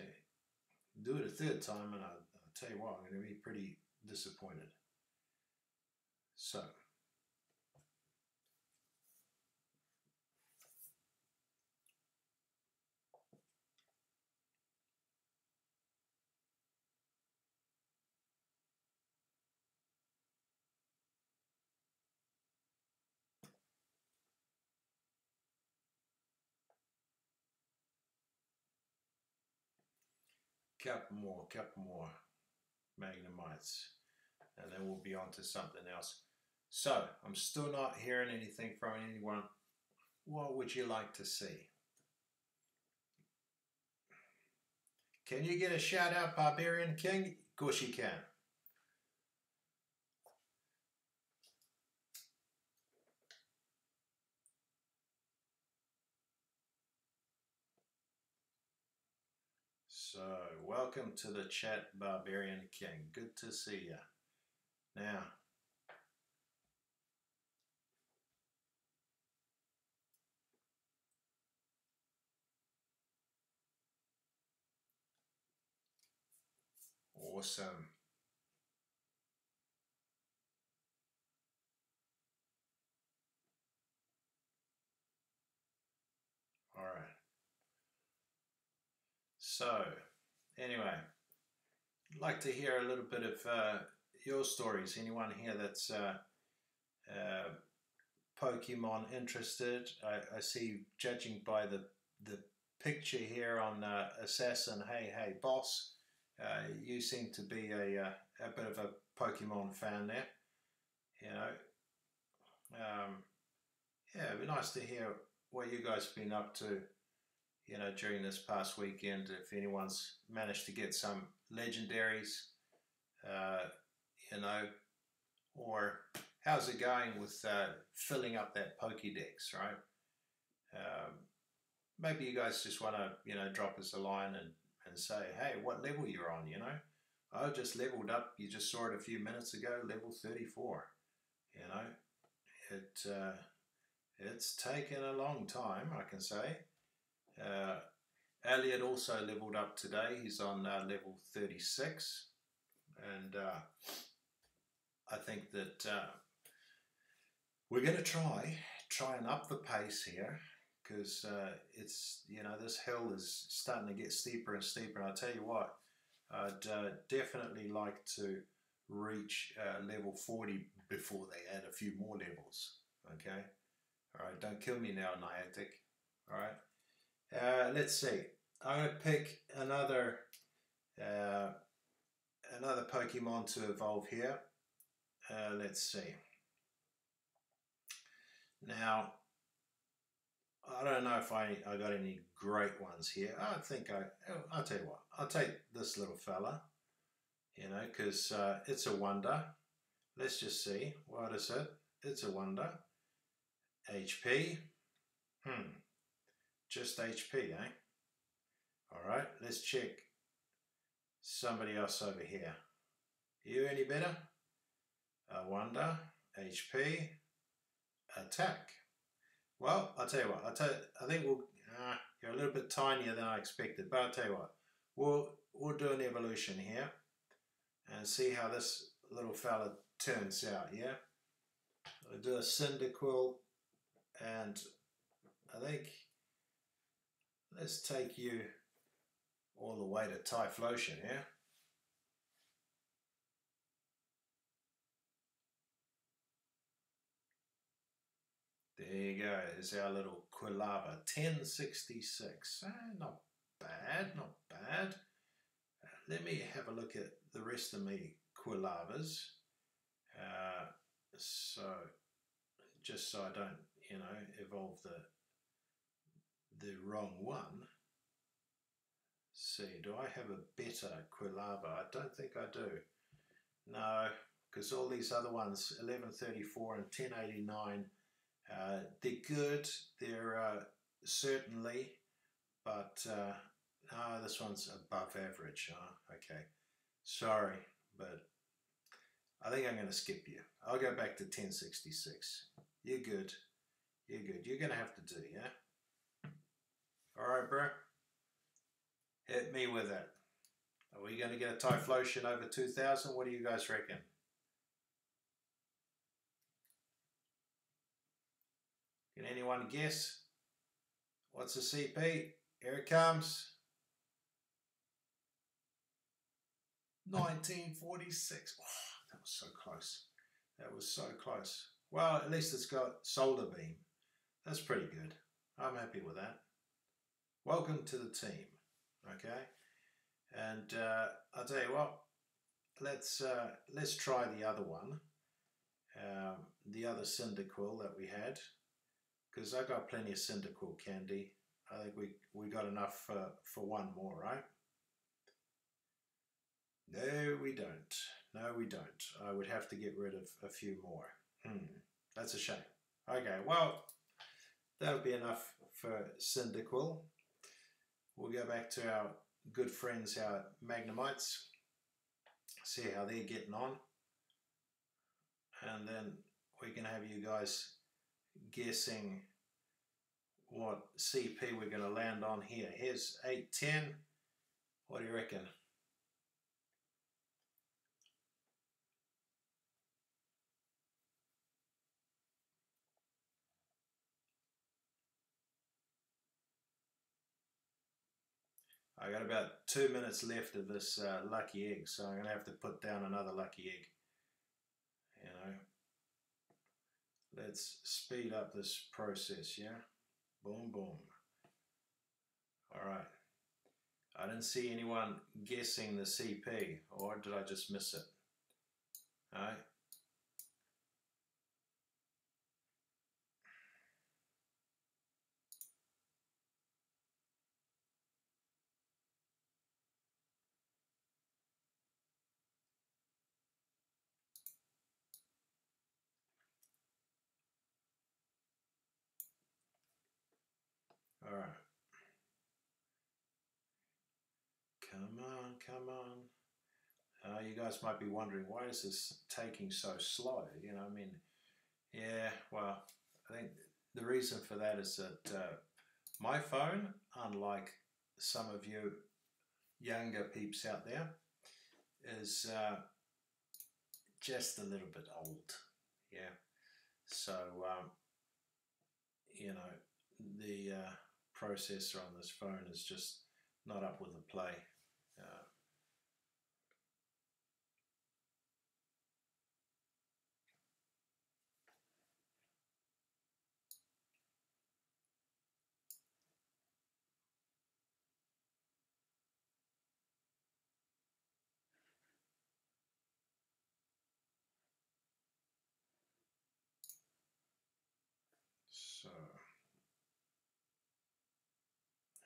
A: do it a third time, and I'll tell you what, I'm going to be pretty disappointed. So, couple more Magnemites. and then we'll be on to something else. So, I'm still not hearing anything from anyone. What would you like to see? Can you get a shout out, Barbarian King? Of course you can. So, welcome to the chat, Barbarian King. Good to see you. Now, awesome. All right. So, anyway, I'd like to hear a little bit of your stories. Anyone here that's Pokemon interested? I see, judging by the picture here on Assassin, hey boss, you seem to be a bit of a Pokemon fan there. You know, yeah, it'd be nice to hear what you guys have been up to, you know, during this past weekend. If anyone's managed to get some legendaries, you know, or how's it going with filling up that Pokédex, right? Maybe you guys just want to, you know, drop us a line and say, hey, what level you're on, you know? I just leveled up, you just saw it a few minutes ago, level 34, you know? It's taken a long time, I can say. Elliot also leveled up today. He's on level 36. And I think that we're going to try and up the pace here, because it's, you know, this hill is starting to get steeper and steeper. And I'll tell you what, I'd definitely like to reach level 40 before they add a few more levels. Okay? All right, don't kill me now, Niantic. All right, let's see. I'm going to pick another Pokemon to evolve here. Let's see. Now, I don't know if I got any great ones here. I think I'll tell you what. I'll take this little fella, you know, because it's a wonder. Let's just see. What is it? It's a wonder. HP. Just HP, eh? Alright, let's check somebody else over here. You any better? A wonder. HP. Attack. Well, I'll tell you what. I think we'll. You're a little bit tinier than I expected, but I'll tell you what. We'll do an evolution here and see how this little fella turns out. Yeah. We'll do a Cyndaquil, and I think let's take you all the way to Typhlosion, yeah? There you go, there's our little Quilava, 1066. Not bad, not bad. Let me have a look at the rest of my Quilavas. So, just so I don't, you know, evolve the wrong one. See, do I have a better Quilava? I don't think I do. No, because all these other ones, 1134 and 1089, they're good. They're certainly, but no, this one's above average. Okay, sorry, but I think I'm going to skip you. I'll go back to 1066. You're good. You're good. You're going to have to do, yeah? All right, bro. Hit me with it. Are we going to get a Typhlosion over 2000? What do you guys reckon? Can anyone guess? What's the CP? Here it comes. 1946. Oh, that was so close. That was so close. Well, at least it's got Solar Beam. That's pretty good. I'm happy with that. Welcome to the team. Okay? And I'll tell you what,
C: let's try the other one, the other Cyndaquil that we had, because I got plenty of Cyndaquil candy. I think we got enough for one more, right? No, we don't. No, we don't. I would have to get rid of a few more. That's a shame. Okay, well, that'll be enough for Cyndaquil. We'll go back to our good friends, our Magnemites, see how they're getting on, and then we can have you guys guessing what CP we're going to land on here. Here's 810. What do you reckon? I got about 2 minutes left of this lucky egg, so I'm going to have to put down another lucky egg. You know, let's speed up this process, yeah? Boom, boom. All right. I didn't see anyone guessing the CP, or did I just miss it? All right. All right. Come on, come on. You guys might be wondering, why is this taking so slow? You know, I mean, yeah, well, I think the reason for that is that my phone, unlike some of you younger peeps out there, is just a little bit old. Yeah. So, you know, the processor on this phone is just not up with the play. So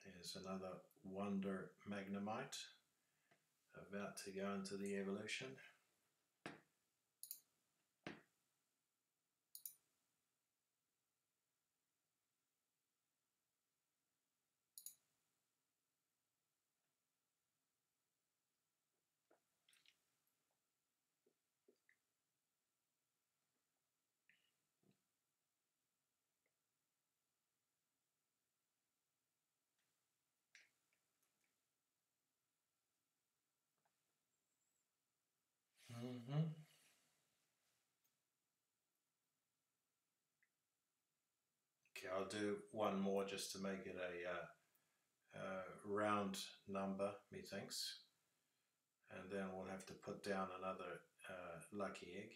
C: here's another Wonder Magnemite about to go into the evolution. Okay, I'll do one more just to make it a round number, methinks. And then we'll have to put down another lucky egg.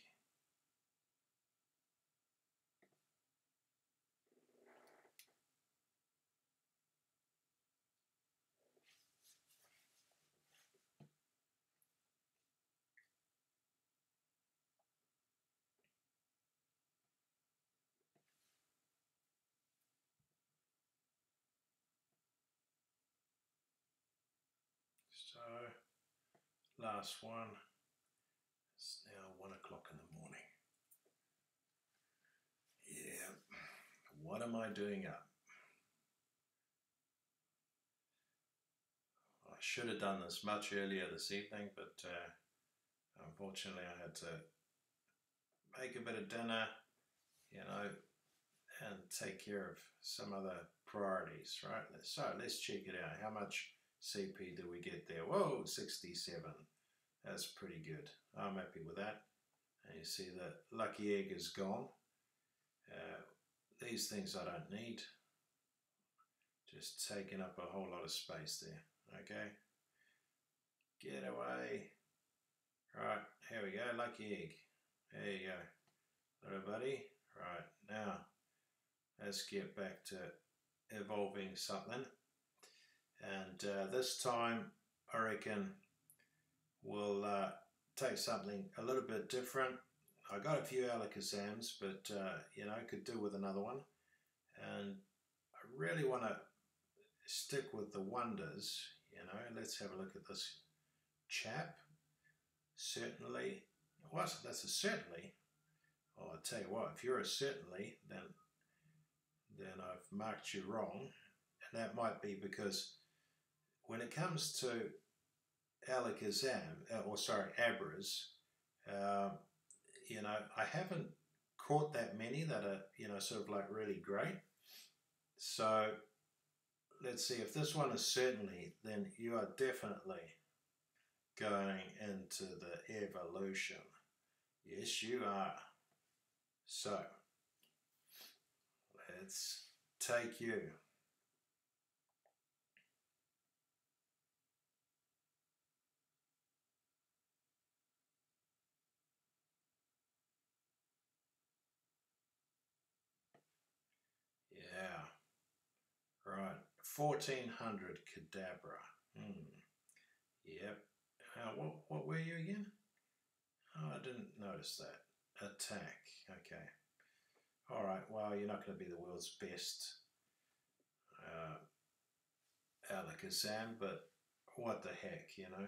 C: So, last one. It's now 1 o'clock in the morning. Yeah, what am I doing up? I should have done this much earlier this evening, but unfortunately I had to make a bit of dinner, you know, and take care of some other priorities, right? So let's check it out. How much CP do we get there? Whoa, 67. That's pretty good. I'm happy with that. And you see the lucky egg is gone. These things I don't need. Just taking up a whole lot of space there. Okay. Get away. Right, here we go. Lucky egg. There you go. Little buddy. Right, now let's get back to evolving something. And this time I reckon we'll take something a little bit different. I got a few Alakazams, but you know, could do with another one. And I really want to stick with the wonders. You know, let's have a look at this chap. Certainly, what? That's a certainly. Oh, I'll tell you what. If you're a certainly, then I've marked you wrong, and that might be because when it comes to Alakazam, or sorry, Abras, you know, I haven't caught that many that are, you know, sort of like really great. So let's see, if this one is certainly, then you are definitely going into the evolution. Yes, you are. So let's take you. Yeah. Right. 1400 Kadabra. Yep. What were you again? Oh, I didn't notice that. Attack. Okay. All right. Well, you're not going to be the world's best Alakazam, but what the heck, you know?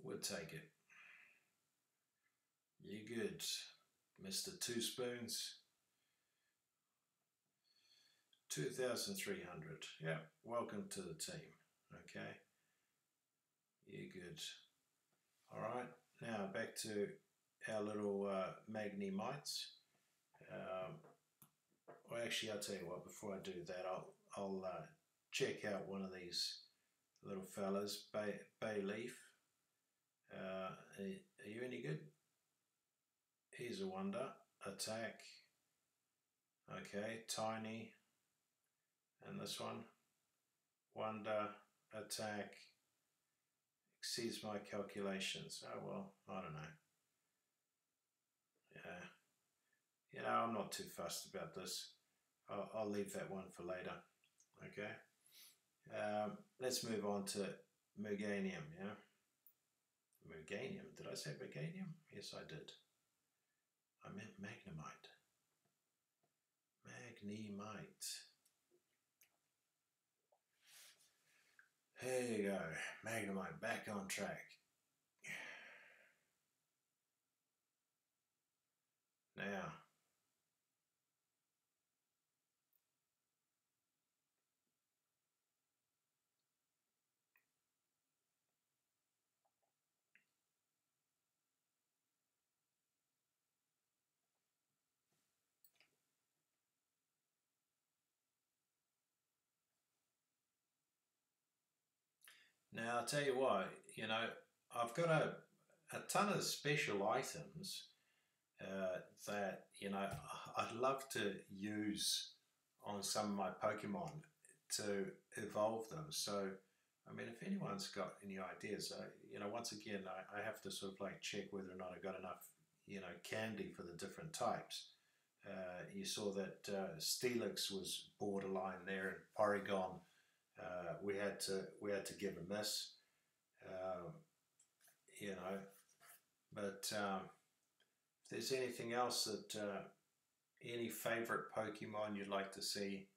C: We'll take it. You good, Mr. Two Spoons? 2,300. Yeah, welcome to the team. Okay, you good. All right, now back to our little Magnemites. Well, actually, I'll tell you what. Before I do that, I'll check out one of these little fellas. Bay Leaf. Are you any good? He's a wonder. Attack. Okay, tiny. And this one, wonder, attack, exceeds my calculations. Oh well, I don't know. Yeah, you know, I'm not too fussed about this. I'll leave that one for later. Okay. Let's move on to Meganium. Yeah. Meganium. Did I say Meganium? Yes, I did. I meant Magnemite. Magnemite. There you go, Magnemite back on track. Now I'll tell you what, you know, I've got a ton of special items that, you know, I'd love to use on some of my Pokemon to evolve them. So, I mean, if anyone's got any ideas, you know, once again, I have to sort of like check whether or not I got enough, you know, candy for the different types. You saw that Steelix was borderline there, and Porygon we had to give a miss, you know. But if there's anything else that any favorite Pokemon you'd like to see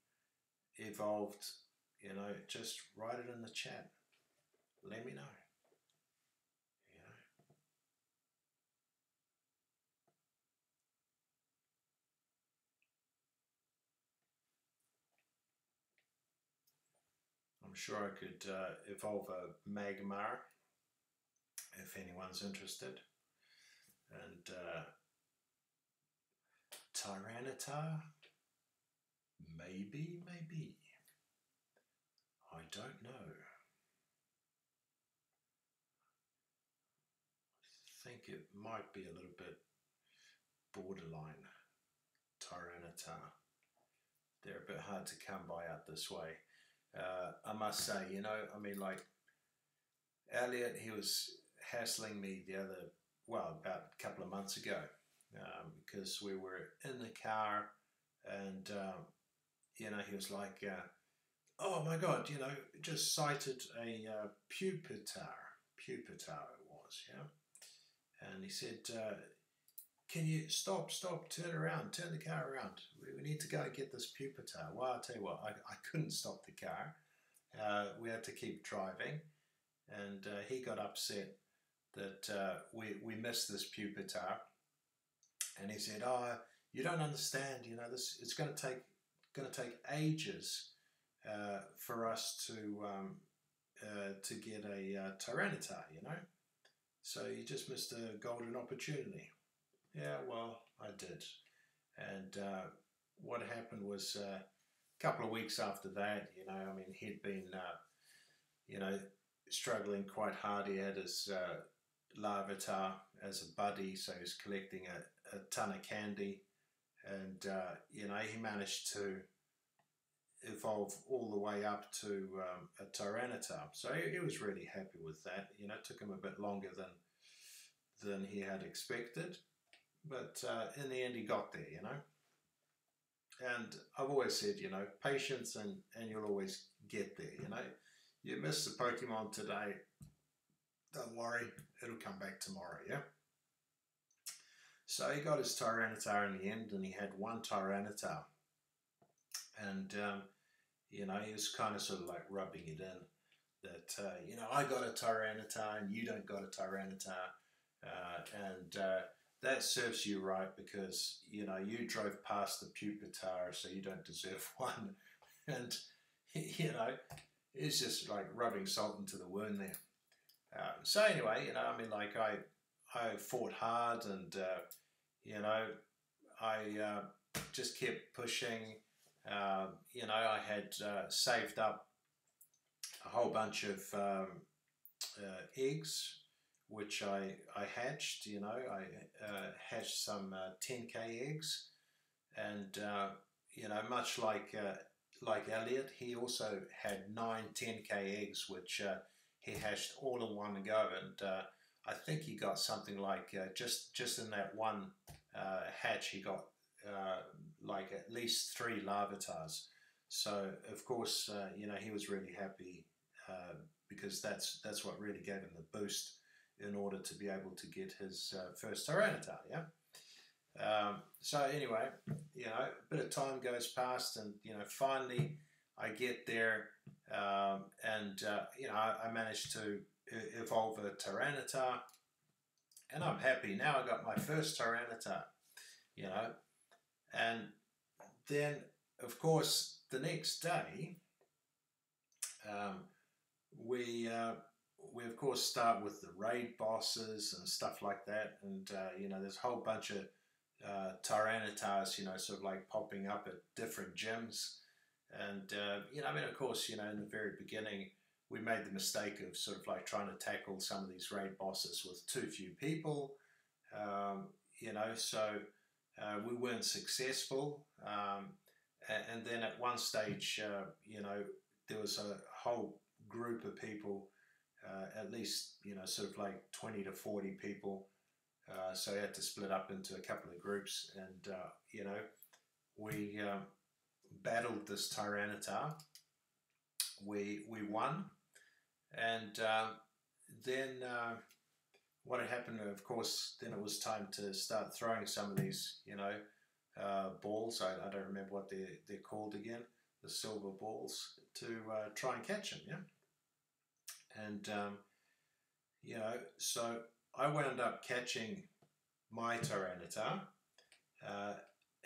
C: evolved, you know, just write it in the chat. Let me know. You know. I'm sure I could evolve a Magmar if anyone's interested. And Tyranitar? Maybe. I don't know. I think it might be a little bit borderline Tyranitar. They're a bit hard to come by out this way. I must say, you know, I mean, like, Elliot, he was hassling me about a couple of months ago, because we were in the car and, you know, he was like, oh my God, you know, just sighted a pupitar it was, yeah. And he said, can you stop, turn around, turn the car around. We need to go and get this pupitar. Well, I'll tell you what, I couldn't stop the car. We had to keep driving, and he got upset that we missed this pupitar, and he said, "Oh, you don't understand. You know, this it's going to take ages for us to get a Tyranitar. You know, so you just missed a golden opportunity." Yeah, well, I did, and what happened was a couple of weeks after that, you know, I mean, he'd been, you know, struggling quite hard. He had his Larvitar as a buddy, so he was collecting a ton of candy, and you know, he managed to evolve all the way up to a Tyranitar. So he was really happy with that. You know, it took him a bit longer than he had expected, but in the end, he got there. You know. And I've always said, you know, patience and you'll always get there, you know. You miss the Pokemon today, don't worry, it'll come back tomorrow, yeah? So he got his Tyranitar in the end, and he had one Tyranitar. And, you know, he was kind of sort of like rubbing it in that, you know, I got a Tyranitar and you don't got a Tyranitar. And that serves you right, because, you know, you drove past the pupitar, so you don't deserve one. And, you know, it's just like rubbing salt into the wound there. So anyway, you know, I mean, like I fought hard, and, you know, I just kept pushing. You know, I had saved up a whole bunch of eggs, which I hatched. You know, I hatched some 10K eggs, and you know, much like Elliot, he also had 9 10K eggs, which he hatched all in one go, and I think he got something like just in that one hatch, he got like at least 3 Larvitars. So of course, you know, he was really happy because that's what really gave him the boost in order to be able to get his first Tyranitar, yeah? So anyway, you know, a bit of time goes past, and, you know, finally I get there, and, you know, I managed to evolve a Tyranitar, and I'm happy. Now I got my first Tyranitar, you know, and then, of course, the next day, we of course start with the raid bosses and stuff like that, and you know, there's a whole bunch of Tyranitars, you know, sort of like popping up at different gyms, and you know, I mean, of course, you know, in the very beginning, we made the mistake of sort of like trying to tackle some of these raid bosses with too few people, you know, so we weren't successful, and then at one stage, you know, there was a whole group of people, at least, you know, sort of like 20 to 40 people, so we had to split up into a couple of groups, and you know, we battled this Tyranitar. We won, and then what had happened, of course, then it was time to start throwing some of these, you know, balls. I don't remember what they're called again, the silver balls, to try and catch them, yeah? And, you know, so I wound up catching my Tyranitar,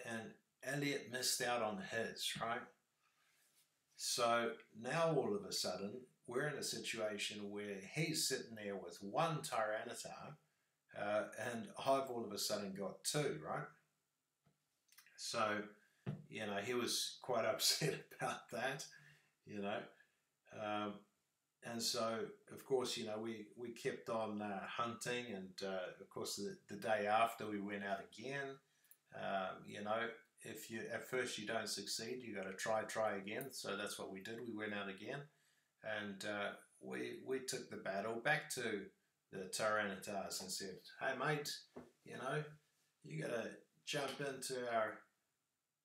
C: and Elliot missed out on his, right? So now all of a sudden, we're in a situation where he's sitting there with one Tyranitar, and I've all of a sudden got 2, right? So, you know, he was quite upset about that, you know. And so, of course, you know, we kept on hunting, and of course, the day after we went out again. You know, if you at first you don't succeed, you got to try again. So that's what we did. We went out again, and we took the battle back to the Tyranitars and said, "Hey, mate, you know, you got to jump into our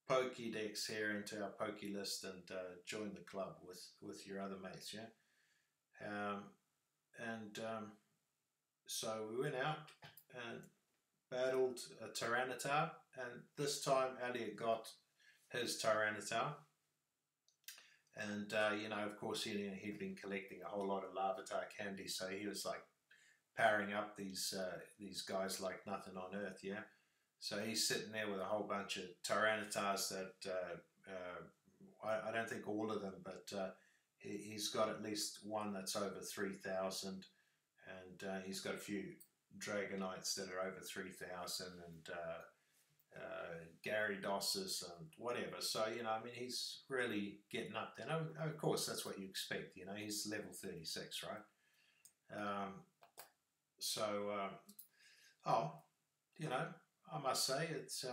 C: Pokédex here into our Poké list and join the club with your other mates, yeah? So we went out and battled a Tyranitar, and this time Elliot got his Tyranitar. And, you know, of course, he'd been collecting a whole lot of Larvitar candy, so he was like powering up these guys like nothing on earth, yeah? So he's sitting there with a whole bunch of Tyranitars that, I don't think all of them, but he's got at least one that's over 3,000, and he's got a few Dragonites that are over 3,000, and Gyarados and whatever. So, you know, I mean, he's really getting up there. And of course, that's what you expect, you know, he's level 36, right? You know, I must say,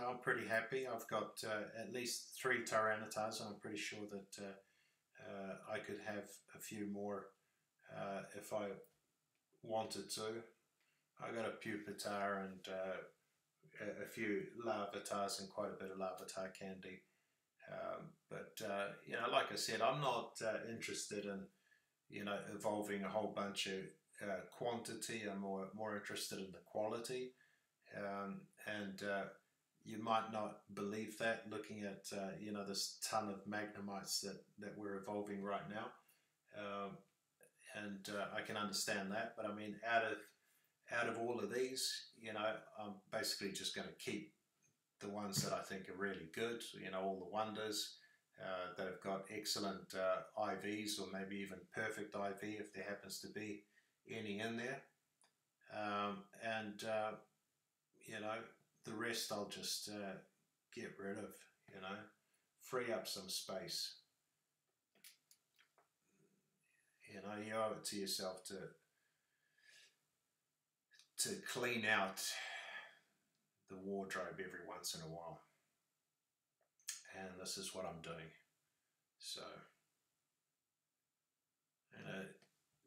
C: I'm pretty happy. I've got at least 3 Tyranitars, and I'm pretty sure that I could have a few more if I wanted to. I got a Pupitar and a few Larvitars and quite a bit of Larvitar candy. You know, like I said, I'm not interested in, you know, evolving a whole bunch of quantity. I'm more interested in the quality. You might not believe that looking at, you know, this ton of Magnemites that we're evolving right now. I can understand that, but I mean, out of all of these, you know, I'm basically just going to keep the ones that I think are really good, you know, all the wonders that have got excellent IVs, or maybe even perfect IV if there happens to be any in there. You know, the rest I'll just get rid of, you know, free up some space. You know, you owe it to yourself to clean out the wardrobe every once in a while. And this is what I'm doing. So,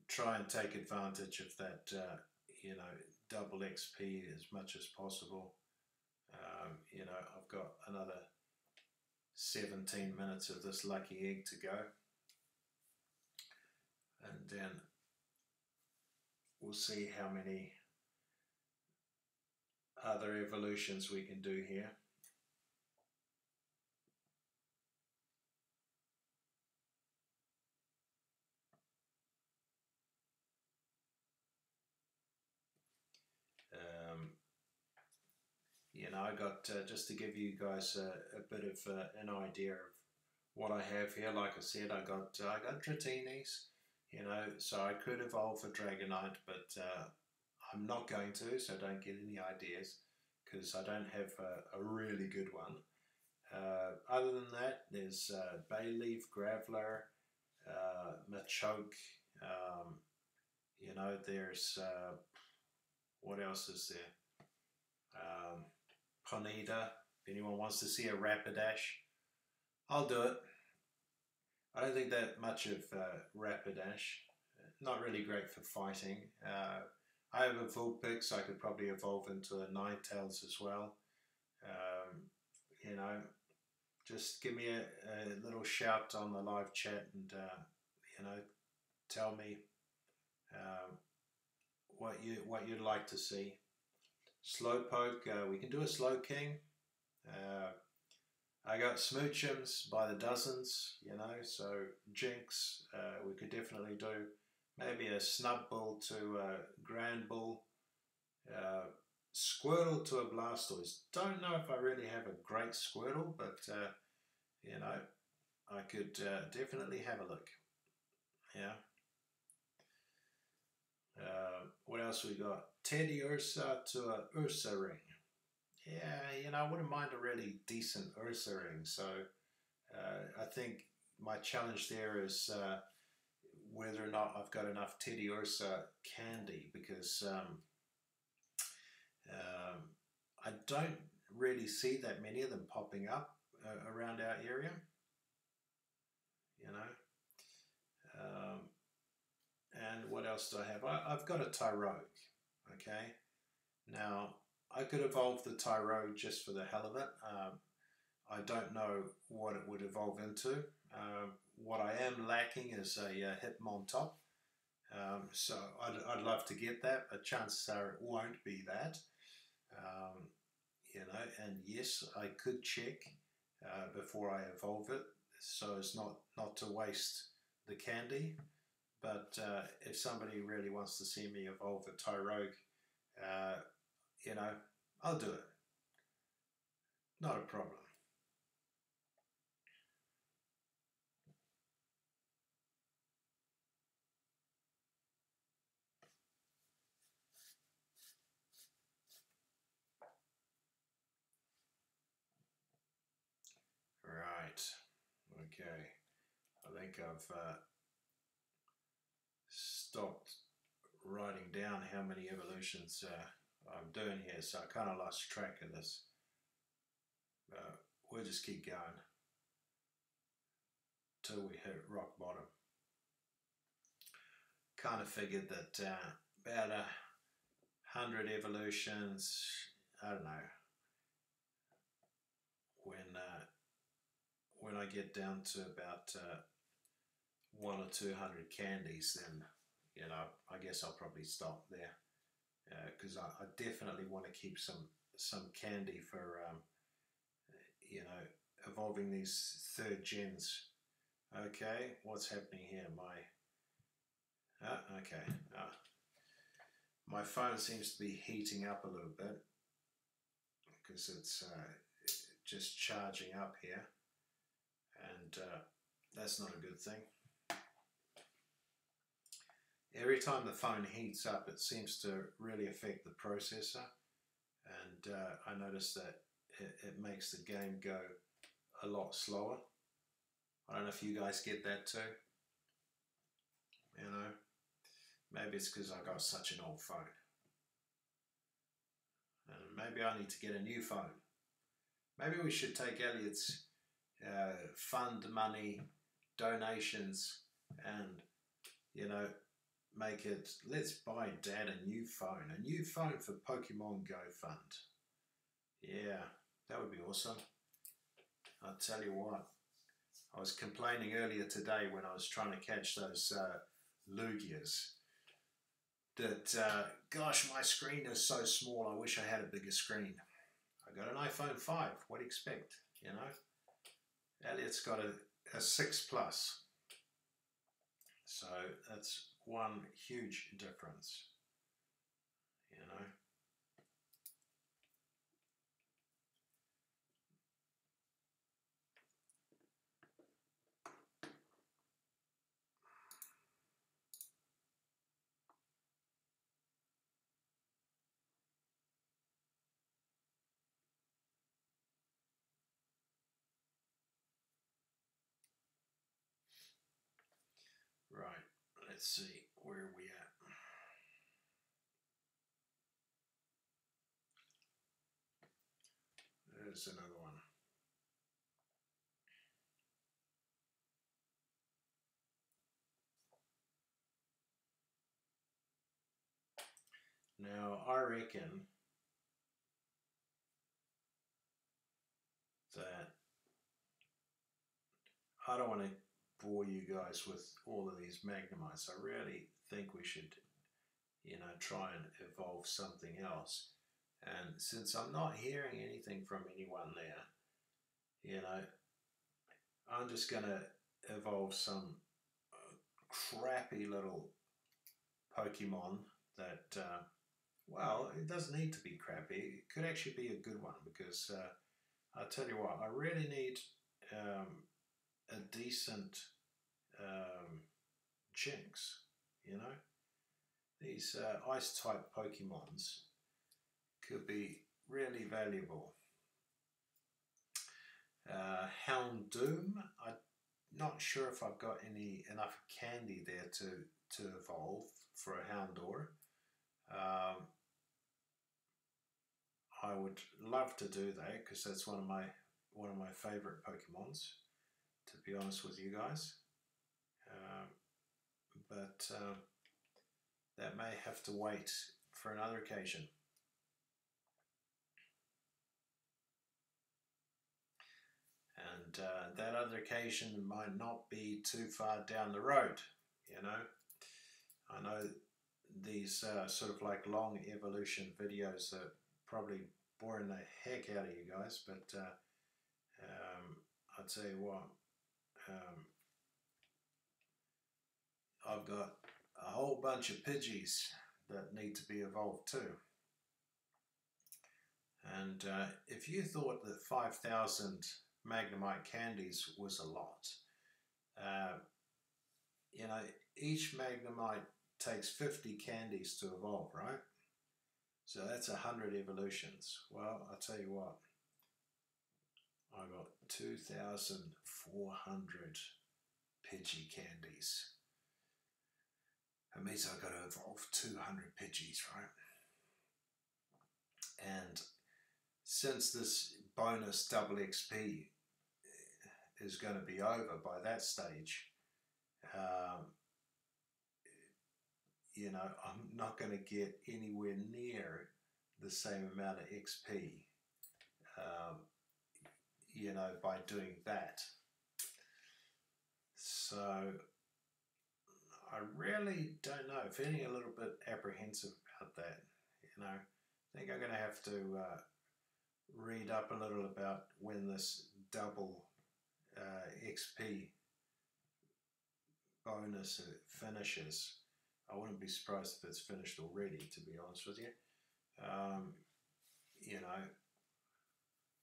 C: try and take advantage of that, you know, double XP as much as possible. You know, I've got another 17 minutes of this lucky egg to go. And then we'll see how many other evolutions we can do here. You know, I got, just to give you guys a bit of an idea of what I have here. Like I said, I got Dratinis, you know, so I could evolve a Dragonite, but I'm not going to, so don't get any ideas, because I don't have a really good one. Other than that, there's Bayleaf, Graveler, Machoke, you know, there's, what else is there? Ponyta. If anyone wants to see a Rapidash, I'll do it. I don't think that much of Rapidash. Not really great for fighting. I have a Vulpix, so I could probably evolve into a Ninetales as well. You know, just give me a little shout on the live chat and, you know, tell me what you'd like to see. Slowpoke, we can do a Slowking. I got Smoochums by the dozens, you know, so Jinx, we could definitely do. Maybe a Snubbull to a Granbull. Squirtle to a Blastoise. Don't know if I really have a great Squirtle, but, you know, I could definitely have a look. Yeah. What else we got? Teddiursa to a Ursaring. Yeah, you know, I wouldn't mind a really decent Ursaring. So I think my challenge there is whether or not I've got enough Teddiursa candy, because I don't really see that many of them popping up around our area. You know. And what else do I have? I've got a Tyrogue, okay? Now, I could evolve the Tyrogue just for the hell of it. I don't know what it would evolve into. What I am lacking is a Hitmontop. So I'd love to get that, but chances are it won't be that. You know, and yes, I could check before I evolve it, so as not to waste the candy. But if somebody really wants to see me evolve a Tyrogue, you know, I'll do it. Not a problem. Right. Okay. I think I've stopped writing down how many evolutions I'm doing here, so I kind of lost track of this. We'll just keep going till we hit rock bottom. Kind of figured that about 100 evolutions, I don't know, when I get down to about 100 or 200 candies, then, you know, I guess I'll probably stop there, because I definitely want to keep some candy for you know, evolving these third gens. Okay, what's happening here? My phone seems to be heating up a little bit because it's just charging up here, and that's not a good thing. Every time the phone heats up, it seems to really affect the processor, and I noticed that it makes the game go a lot slower. I don't know if you guys get that too. You know, maybe it's because I got such an old phone, and maybe I need to get a new phone. Maybe we should take Elliot's fund money, donations, and, you know, make it, let's buy Dad a new phone for Pokemon Go fund. Yeah, that would be awesome. I'll tell you what, I was complaining earlier today when I was trying to catch those Lugias that, gosh, my screen is so small, I wish I had a bigger screen. I got an iPhone 5, what do you expect, you know? Elliot's got a 6 Plus, so that's one huge difference, you know? Right, let's see, where are we at? There's another one. Now, I reckon that I don't want to bore you guys with all of these Magnemites. I really think we should, you know, try and evolve something else. And since I'm not hearing anything from anyone there, you know, I'm just going to evolve some crappy little Pokemon that, well, it doesn't need to be crappy. It could actually be a good one because I'll tell you what, I really need a decent Jinx, you know? These ice type Pokemons could be really valuable. Houndoom, I'm not sure if I've got enough candy there to evolve for a Houndour. I would love to do that because that's one of my favorite Pokemons, to be honest with you guys. But that may have to wait for another occasion. and that other occasion might not be too far down the road, you know. I know these sort of like long evolution videos are probably boring the heck out of you guys, but I'll tell you what, I've got a whole bunch of Pidgeys that need to be evolved too. And if you thought that 5,000 Magnemite candies was a lot, you know, each Magnemite takes 50 candies to evolve, right? So that's 100 evolutions. Well, I'll tell you what, I got 2,400 Pidgey candies. That means I've got to evolve 200 Pidgeys, right? And since this bonus double XP is going to be over by that stage, you know, I'm not going to get anywhere near the same amount of XP, you know, by doing that. So I really don't know, feeling a little bit apprehensive about that, you know. I think I'm going to have to read up a little about when this double XP bonus finishes. I wouldn't be surprised if it's finished already, to be honest with you. You know,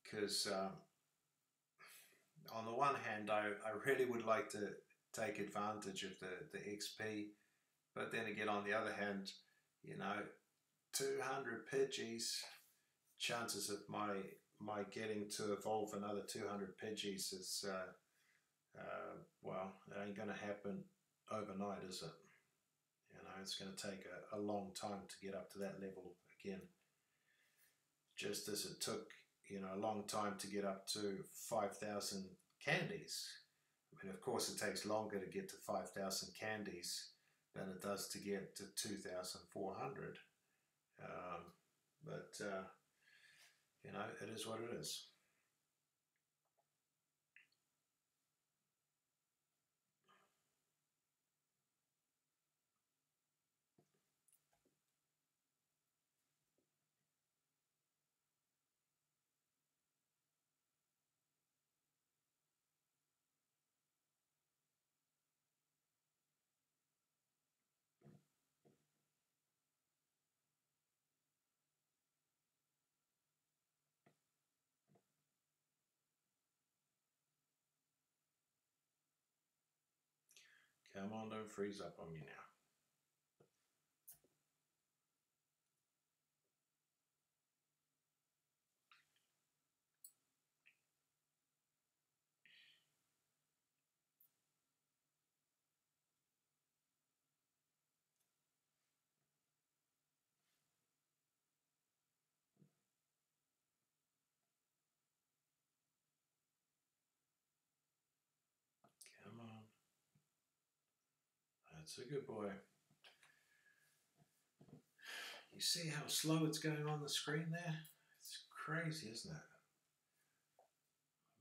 C: because on the one hand, I really would like to take advantage of the XP, but then again, on the other hand, you know, 200 Pidgeys, chances of my getting to evolve another 200 Pidgeys is, well, it ain't going to happen overnight, is it? You know, it's going to take a long time to get up to that level again. Just as it took, you know, a long time to get up to 5,000 candies. I mean, of course, it takes longer to get to 5,000 candies than it does to get to 2,400. But, you know, it is what it is. Come on, don't freeze up on me now. Come on. That's a good boy. You see how slow it's going on the screen there? It's crazy, isn't it?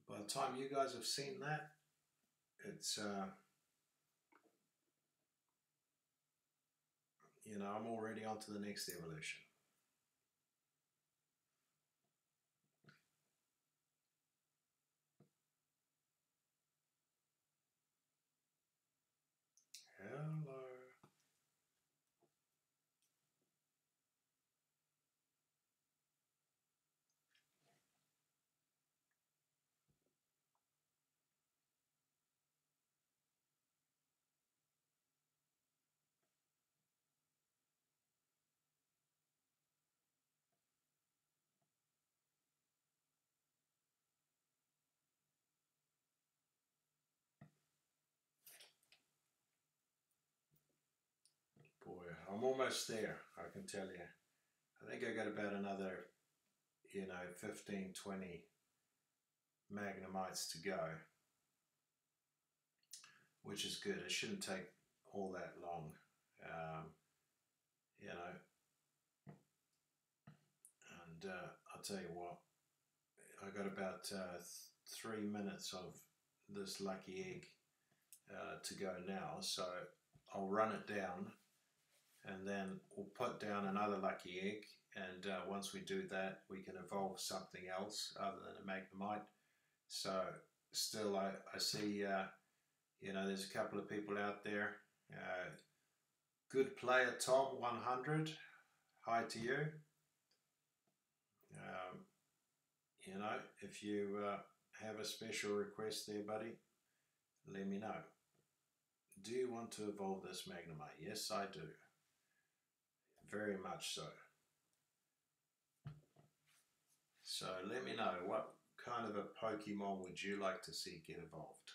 C: By the time you guys have seen that, it's, you know, I'm already on to the next evolution. Hello. Boy, I'm almost there, I can tell you. I think I got about another, you know, 15, 20 Magnemites to go, which is good. It shouldn't take all that long, you know. And I'll tell you what, I got about 3 minutes of this lucky egg to go now, so I'll run it down and then we'll put down another lucky egg, and once we do that we can evolve something else other than a Magnemite. So still I see you know, there's a couple of people out there. Good player Tom 100, hi to you. You know, if you have a special request there, buddy, let me know. Do you want to evolve this Magnemite? Yes, I do. Very much so. So let me know, what kind of a Pokemon would you like to see get evolved?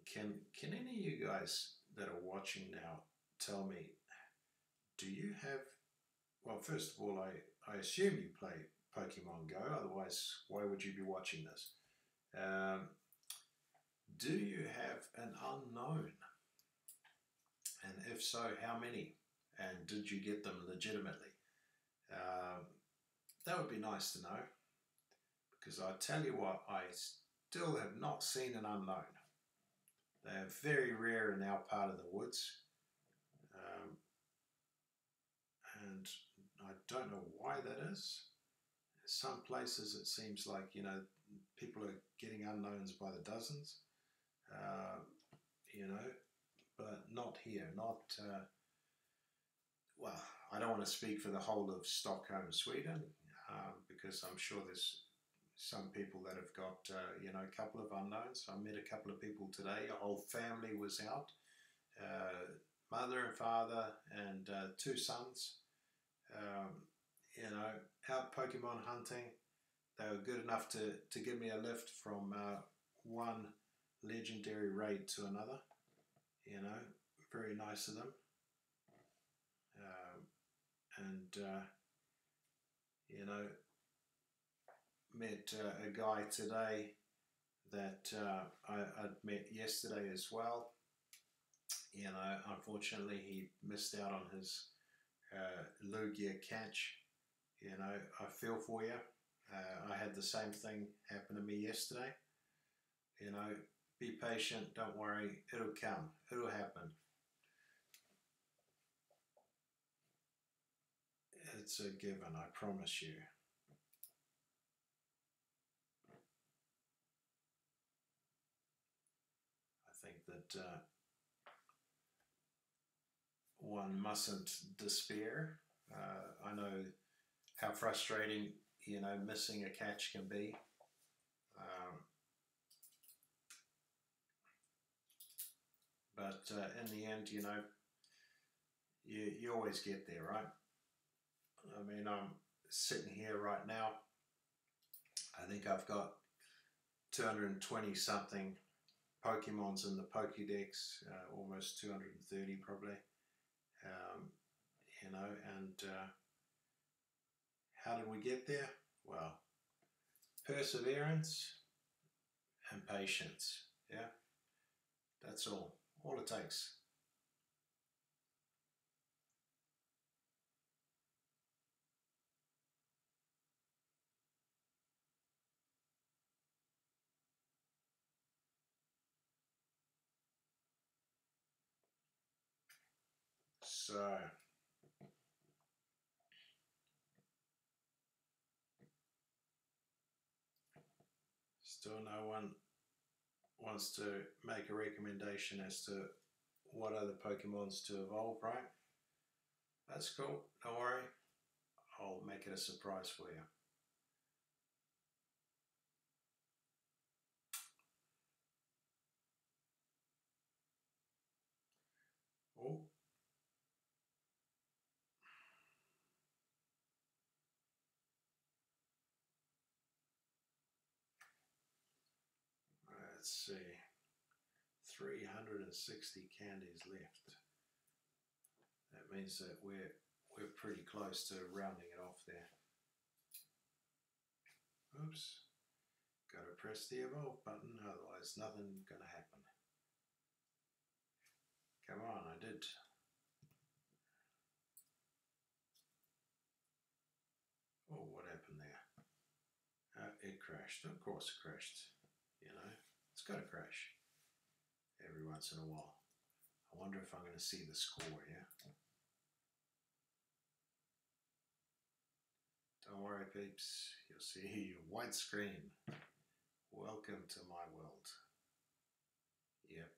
C: Can any of you guys that are watching now tell me, do you have, well, first of all, I assume you play Pokemon Go, otherwise why would you be watching this? Do you have an unknown? And if so, how many? And did you get them legitimately? That would be nice to know, because I tell you what, I still have not seen an unknown. They are very rare in our part of the woods, and I don't know why that is. Some places it seems like, you know, people are getting unknowns by the dozens, you know, but not here. Not well, I don't want to speak for the whole of Stockholm, Sweden, because I'm sure there's some people that have got, you know, a couple of unknowns. I met a couple of people today. A whole family was out, mother and father and 2 sons, you know, out Pokemon hunting. They were good enough to give me a lift from one legendary raid to another, you know, very nice of them. And you know, met a guy today that I'd met yesterday as well. You know, unfortunately he missed out on his Lugia catch. You know, I feel for you. I had the same thing happen to me yesterday. You know, be patient, don't worry, it'll come, it'll happen. It's a given, I promise you. I think that one mustn't despair. I know how frustrating, you know, missing a catch can be. But in the end, you know, you always get there, right? I mean, I'm sitting here right now. I think I've got 220 something Pokemons in the Pokédex, almost 230 probably. You know, and how did we get there? Well, perseverance and patience, yeah? That's all it takes. So, still no one wants to make a recommendation as to what other Pokemons to evolve, right? That's cool, don't worry. I'll make it a surprise for you. Oh. Let's see. 360 candies left. That means that we're pretty close to rounding it off there. Oops. Gotta press the evolve button, otherwise nothing's gonna happen. Come on, I did. crashed. Of course it crashed. You know, it's got to crash every once in a while. I wonder if I'm going to see the score here. Don't worry, peeps. You'll see your white screen. Welcome to my world. Yep.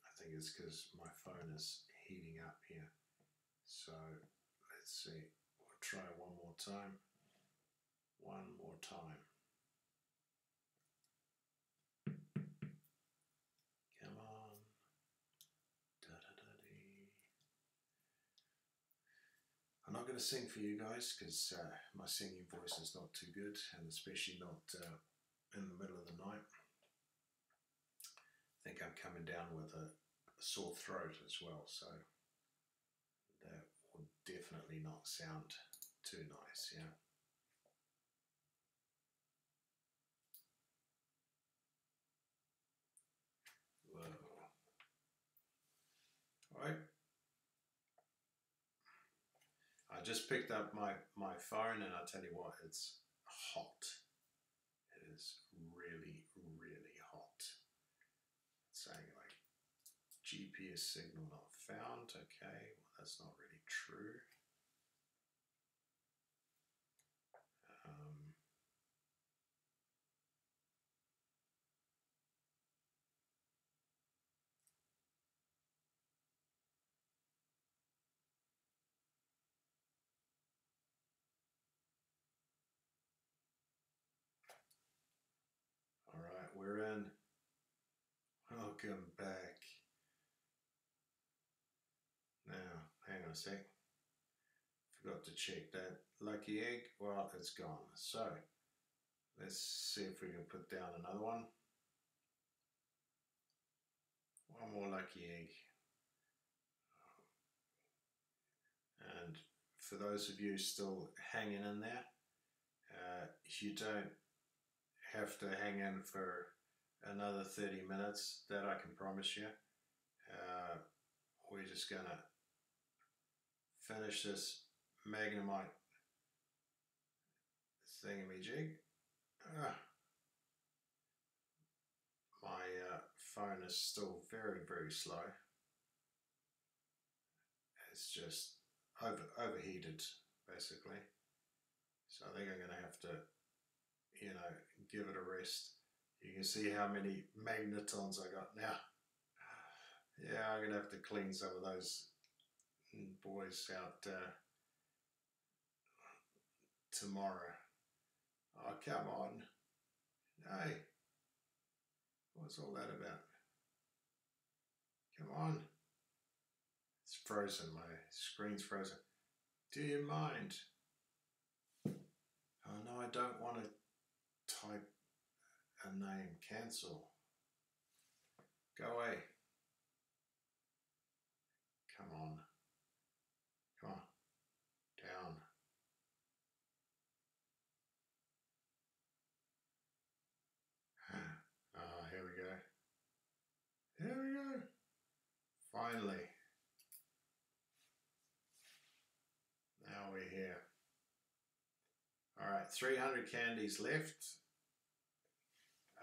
C: I think it's because my phone is heating up here. So let's see. We'll try one more time. One more time. Come on. Da-da-da-dee. I'm not going to sing for you guys because my singing voice is not too good, and especially not in the middle of the night. I think I'm coming down with a sore throat as well, so that will definitely not sound too nice, yeah. Whoa. Alright. I just picked up my phone, and I'll tell you what, it's hot. It is really, really hot. It's saying like GPS signal not found. Okay, well, that's not really true. All right, we're in. Welcome back. Now, hang on a sec. Forgot to check that lucky egg. Well, it's gone. So, let's see if we can put down another one. One more lucky egg. And for those of you still hanging in there, you don't have to hang in for another 30 minutes, that I can promise you. We're just going to finish this Magnemite thingamajig. My phone is still very, very slow. It's just overheated, basically. So I think I'm going to have to, you know, give it a rest. You can see how many magnetons I got now. Yeah, I'm going to have to clean some of those boys out tomorrow. Oh, come on. Hey, what's all that about? Come on. It's frozen, my screen's frozen. Do you mind? Oh no, I don't want to type a name. Cancel. Go away. Come on. Come on. Down. Oh, here we go. Here we go. Finally. Now we're here. Alright, 300 candies left.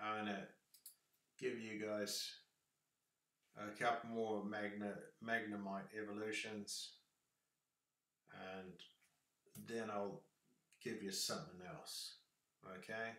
C: I'm going to give you guys a couple more Magnemite evolutions, and then I'll give you something else. Okay?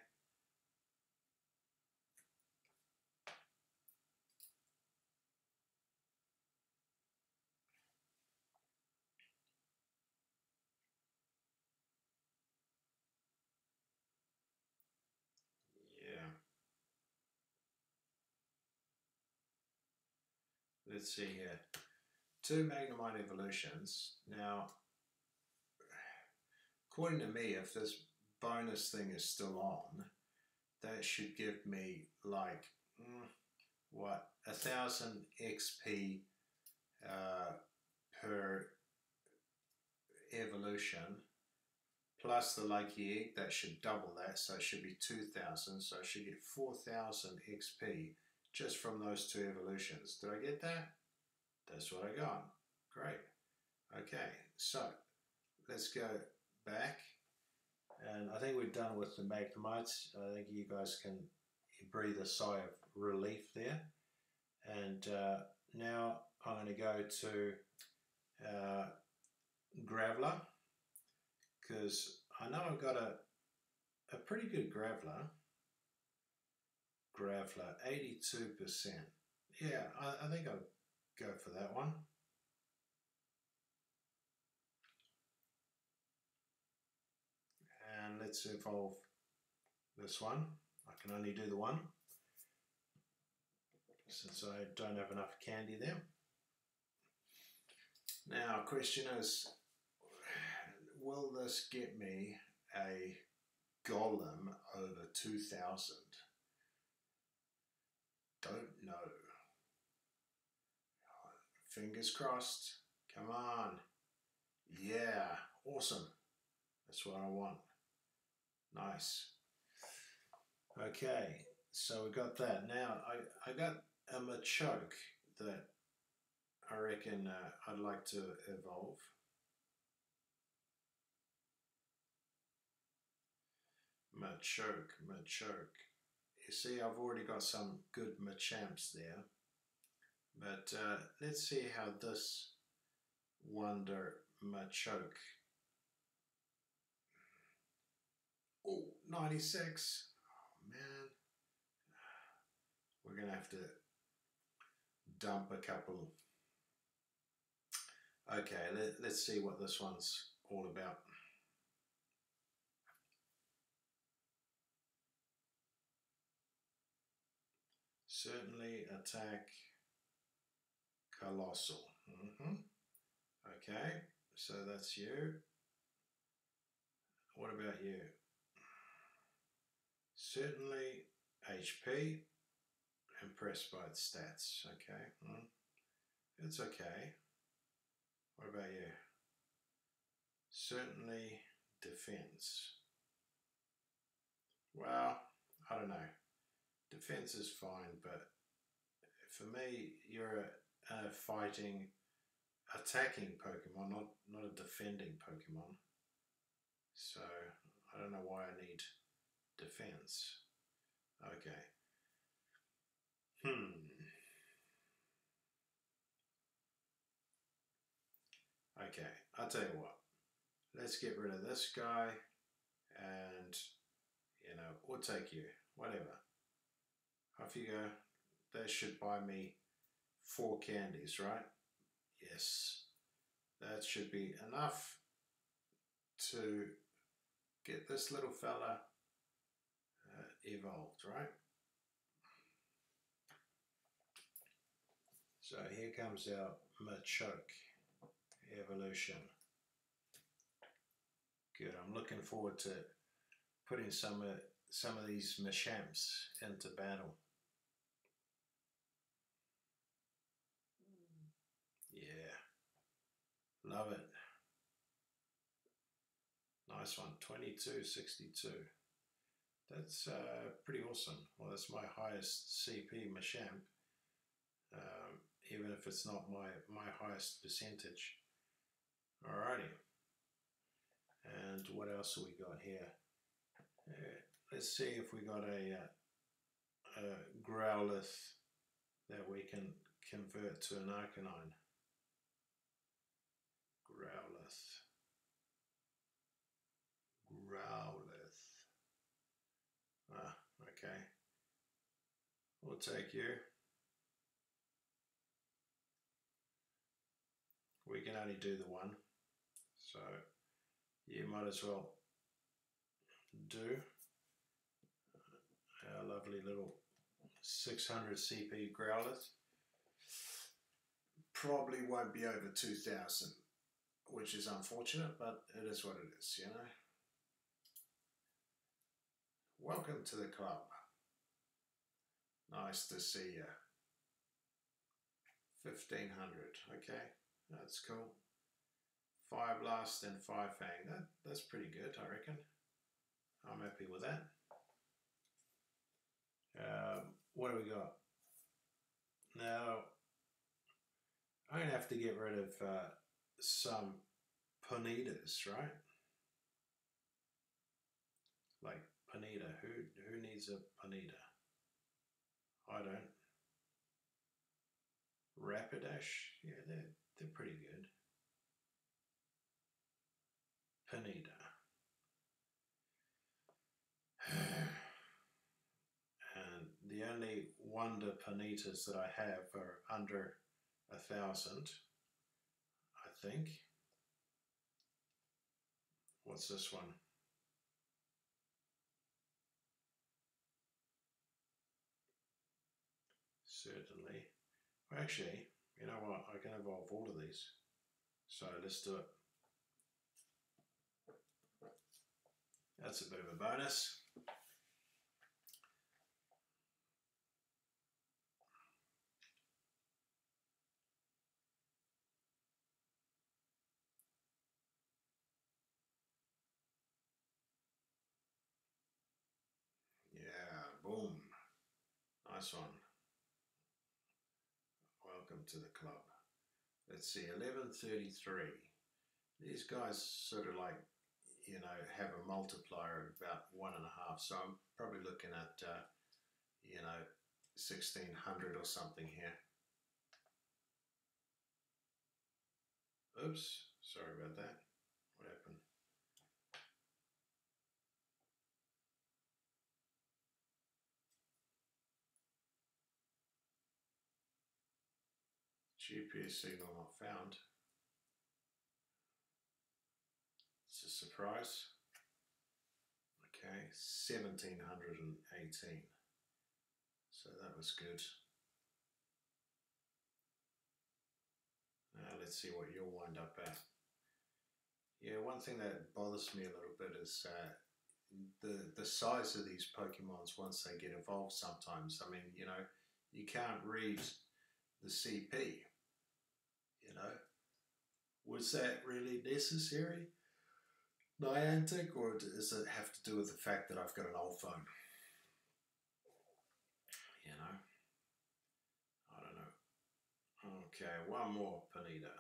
C: Let's see here. 2 Magnemite evolutions. Now, according to me, if this bonus thing is still on, that should give me like, what, 1000 XP per evolution, plus the lucky egg. That should double that, so it should be 2000, so I should get 4000 XP just from those 2 evolutions. Did I get that? That's what I got. Great. Okay, so let's go back. And I think we're done with the Magnemite. I think you guys can breathe a sigh of relief there. And now I'm going to go to Graveler, because I know I've got a pretty good Graveler. Graveler, 82%. Yeah, I think I'll go for that one. And let's evolve this one. I can only do the one, since I don't have enough candy there. Now, question is, will this get me a Golem over 2,000? Don't know. Fingers crossed. Come on. Yeah, awesome. That's what I want. Nice. Okay, so we got that. Now, I got a Machoke that I reckon I'd like to evolve. Machoke. You see, I've already got some good Machamps there. But let's see how this Wonder Machoke. Oh, 96. Oh, man. We're going to have to dump a couple. Okay, let's see what this one's all about. Certainly attack Colossal. Okay, so that's you. What about you? Certainly HP. Impressed by its stats. Okay, it's okay. What about you? Certainly defense. Well, I don't know. Defense is fine, but for me, you're a fighting, attacking Pokemon, not a defending Pokemon. So I don't know why I need defense. Okay. Okay, I'll tell you what. Let's get rid of this guy, and we'll take you. Whatever. Off you go. That should buy me 4 candies, right? Yes. That should be enough to get this little fella evolved, right? So here comes our Machoke evolution. Good. I'm looking forward to putting some of these Machamps into battle. Yeah, love it. Nice one. 2262. That's pretty awesome. Well, that's my highest CP Machamp, even if it's not my highest percentage. Alrighty. And what else have we got here? Let's see if we got a Growlithe that we can convert to an Arcanine. Growlithe. Ah, okay. We'll take you. We can only do the one, so you might as well do our lovely little 600 CP Growlithe. Probably won't be over 2,000, which is unfortunate, but it is what it is, Welcome to the club. Nice to see you. 1,500, okay, that's cool. 5 Blast and 5 Fang, that's pretty good, I reckon. I'm happy with that. What do we got? Now, I'm going to have to get rid of some ponitas, right? Like ponita. Who needs a ponita? I don't. Rapidash, yeah, they're pretty good. Ponita. And the only wonder ponitas that I have are under 1,000, I think. What's this one? Certainly. Well, actually, you know what? I can evolve all of these. So let's do it. That's a bit of a bonus. Yeah, boom. Nice one. Welcome to the club. Let's see, 1133. These guys sort of like, you know, have a multiplier of about 1.5. So I'm probably looking at, you know, 1,600 or something here. Oops, sorry about that. What happened? GPS signal not found. It's a surprise. Okay, 1,718. So that was good. Now let's see what you'll wind up at. Yeah, one thing that bothers me a little bit is the size of these Pokemons once they get evolved sometimes. I mean, you know, you can't read the CP, you know. Was that really necessary, Niantic, or does it have to do with the fact that I've got an old phone? You know, I don't know. Okay, one more, Panita.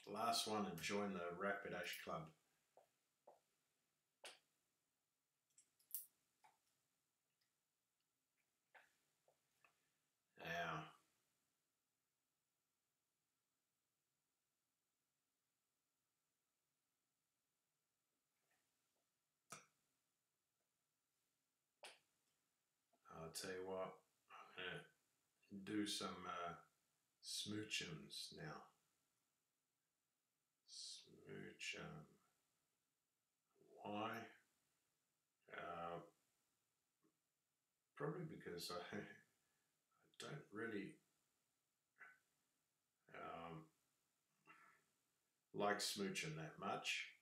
C: Last one and join the Rapidash Club. Now, I'll tell you what, I'm going to do some smoochums now. Smoochum. Why? Probably because I don't really like smooching that much,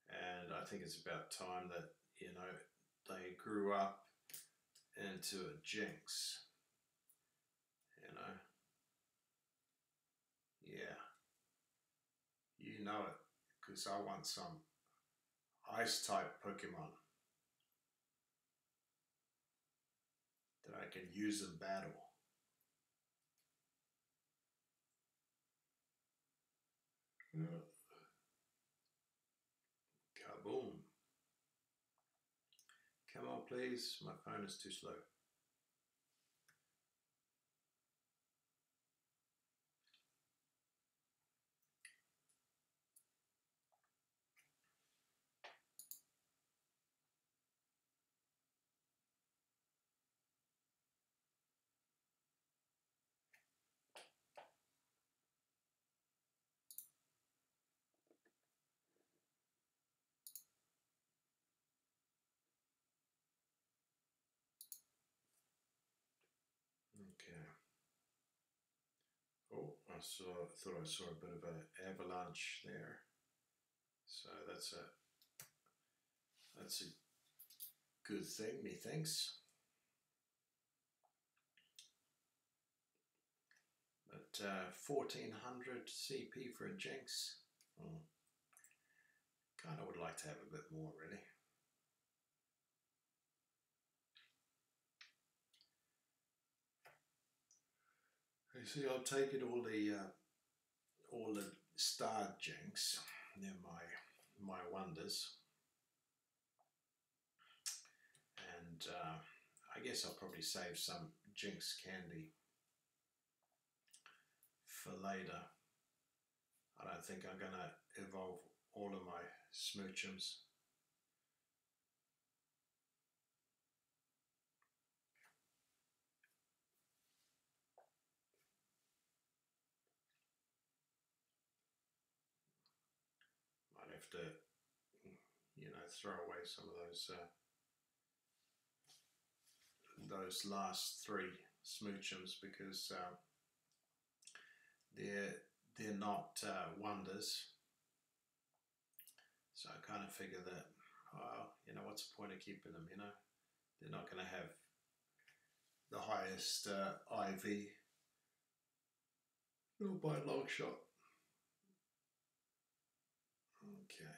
C: and I think it's about time that, you know, they grew up into a Jinx, you know. Yeah, you know it, because I want some ice type Pokemon that I can use in battle. Kaboom. Come on, please. My phone is too slow. Okay. Oh, thought I saw a bit of an avalanche there. So that's a good thing, methinks. But 1,400 CP for a Jinx. Kind of would like to have a bit more, really. You see, I've taken all the star jinx. They're my wonders, and I guess I'll probably save some jinx candy for later. I don't think I'm gonna evolve all of my smoochums. Might have to, throw away some of those last 3 smoochums because they're not wonders. So I kind of figure that, what's the point of keeping them? They're not going to have the highest IV, not by a long shot. Okay.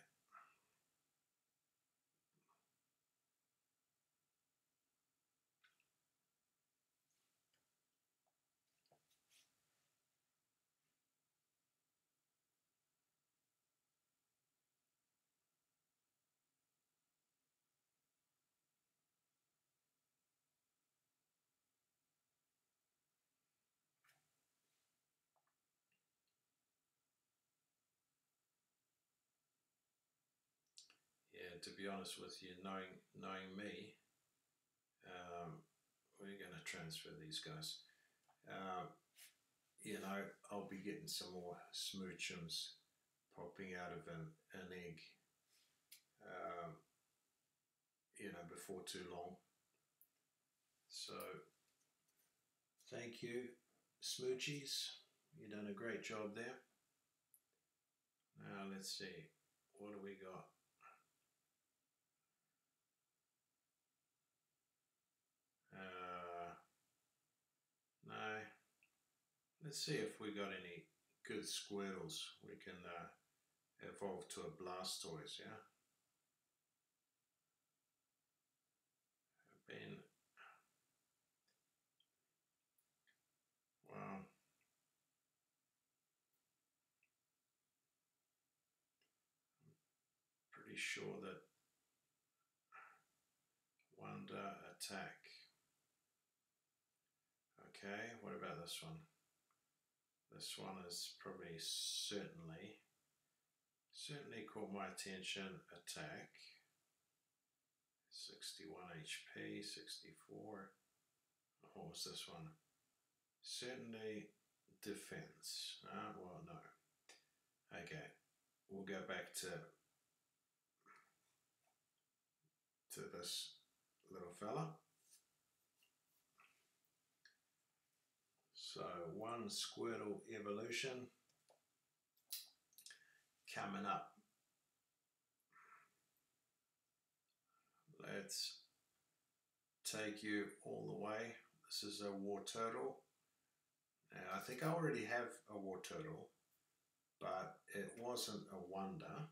C: Yeah, to be honest with you, knowing me, we're going to transfer these guys. I'll be getting some more smoochums popping out of an egg, before too long. So, thank you, smoochies. You've done a great job there. Now, let's see. What do we got? No. Let's see if we got any good Squirtles we can evolve to a Blastoise, yeah? Well, pretty sure that Wonder Attack. Okay, what about this one? This one is probably certainly caught my attention. Attack, 61 HP, 64. What was this one? Certainly defense. Well, no. Okay, we'll go back to this little fella. So 1 Squirtle evolution coming up. Let's take you all the way. This is a War Turtle. Now, I think I already have a War Turtle, but it wasn't a wonder.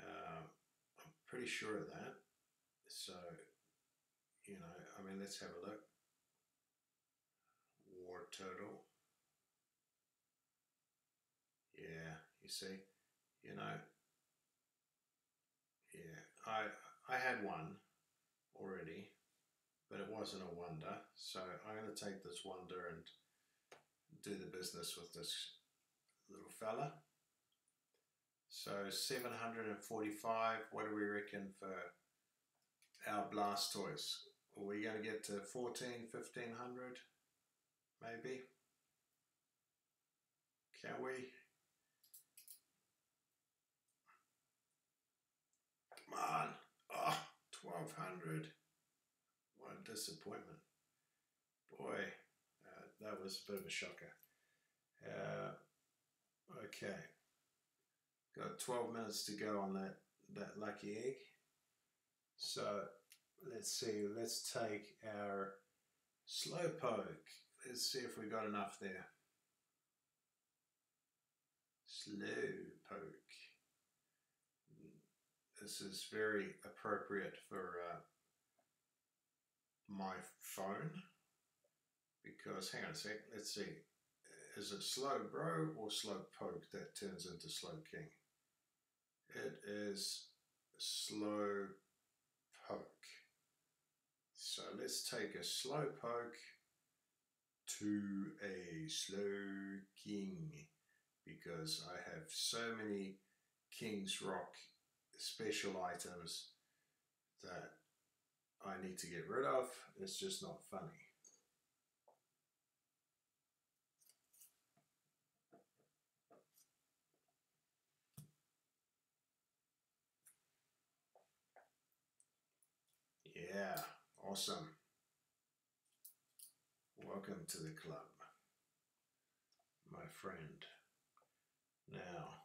C: I'm pretty sure of that. So, let's have a look. War Turtle. Yeah, you see, yeah, I had one already, but it wasn't a wonder. So I'm going to take this wonder and do the business with this little fella. So 745, what do we reckon for our Blastoise? Are we going to get to 1500 maybe? Can we? Come on. Oh, 1200. What a disappointment. Boy, that was a bit of a shocker. Okay. Got 12 minutes to go on that lucky egg. So let's see. Let's take our Slowpoke. Let's see if we got enough there. Slowpoke. This is very appropriate for my phone because, hang on a sec, let's see. Is it slow bro or slow poke that turns into slow king? It is slow poke. So let's take a slow poke to a slow king, because I have so many King's Rock special items that I need to get rid of. It's just not funny. Yeah, awesome. Welcome to the club, my friend. Now,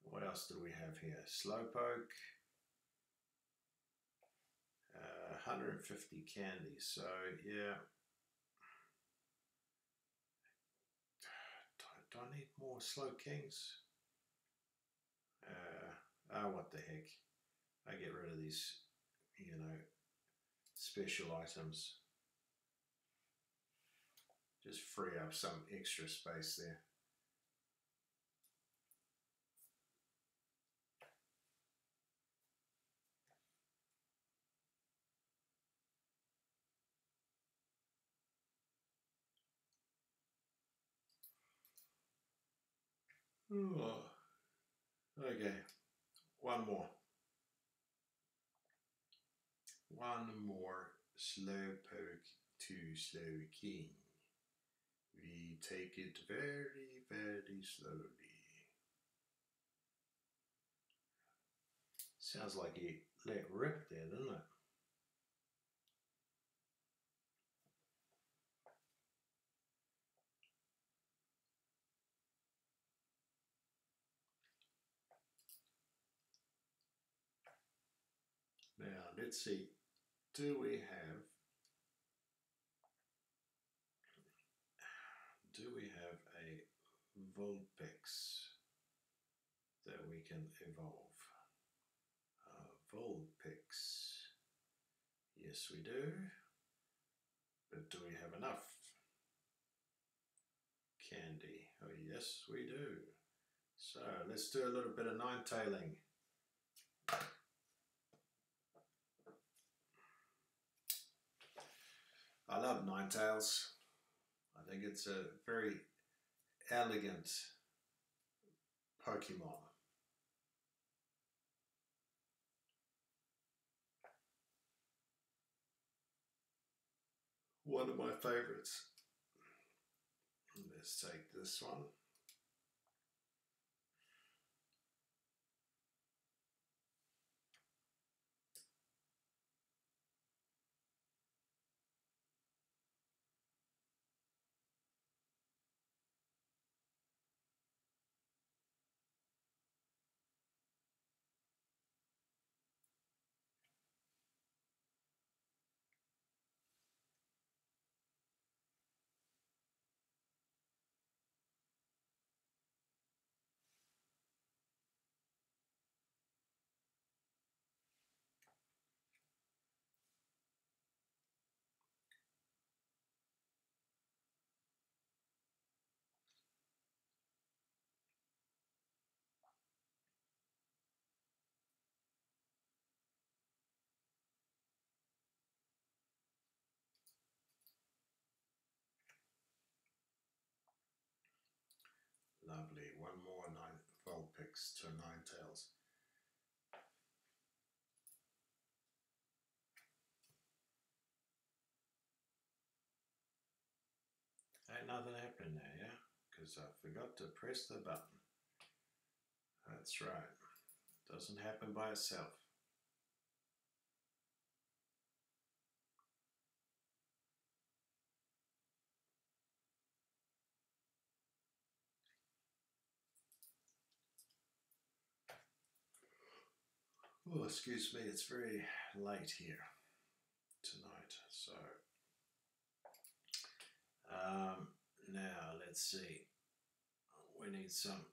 C: what else do we have here? Slowpoke, 150 candy. So yeah, do I need more slow kings? What the heck? I get rid of these, you know, special items. Just free up some extra space there. Oh, okay, one more. One more Slowpoke to Slow King. We take it very, very slowly. Sounds like he let rip there, doesn't it? Now, let's see. Do we have a Vulpix that we can evolve? Vulpix. Yes, we do. But do we have enough candy? Oh, yes, we do. So let's do a little bit of nine-tailing. I love Ninetales. I think it's a very elegant Pokemon. One of my favorites. Let's take this one. Lovely. One more Vulpix to Ninetales. Ain't nothing happening there, yeah? Because I forgot to press the button. That's right. Doesn't happen by itself. Oh, excuse me, it's very late here tonight. So, now let's see. We need some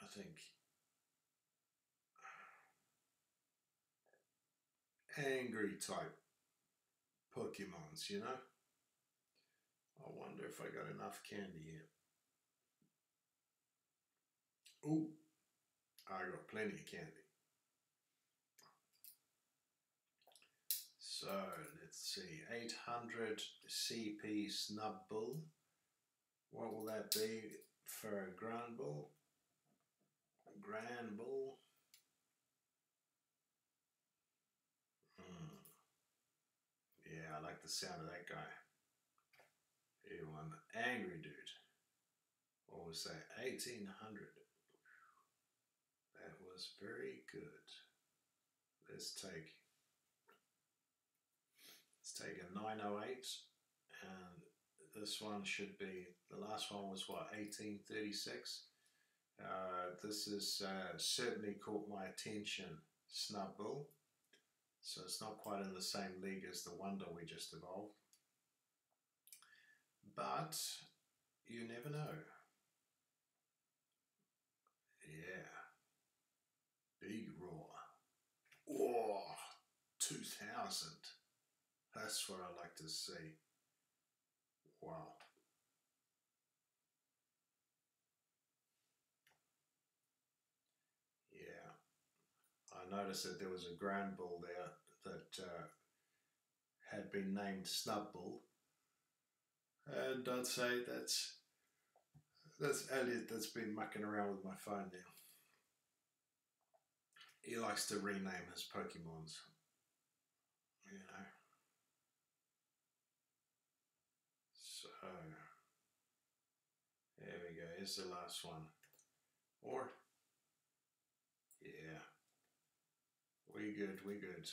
C: I think angry type Pokemons, you know. I wonder if I got enough candy here. Ooh, I got plenty of candy. So let's see, 800 CP Snubbull. What will that be for a Granbull? Granbull. Yeah, I like the sound of that guy. Here, one angry dude. What was that? 1800. That was very good. Let's take a 908, and this one should be, the last one was what, 1836? This is certainly caught my attention, Snubbull. So it's not quite in the same league as the Wonder we just evolved. But you never know. Yeah. Big roar. Oh, 2000. That's what I like to see. Wow. Yeah. I noticed that there was a Granbull there that had been named Snubbull. And I'd say that's Elliot that's been mucking around with my phone now. He likes to rename his Pokemons, you know. So, there we go. Here's the last one. Or, yeah. We good, we good.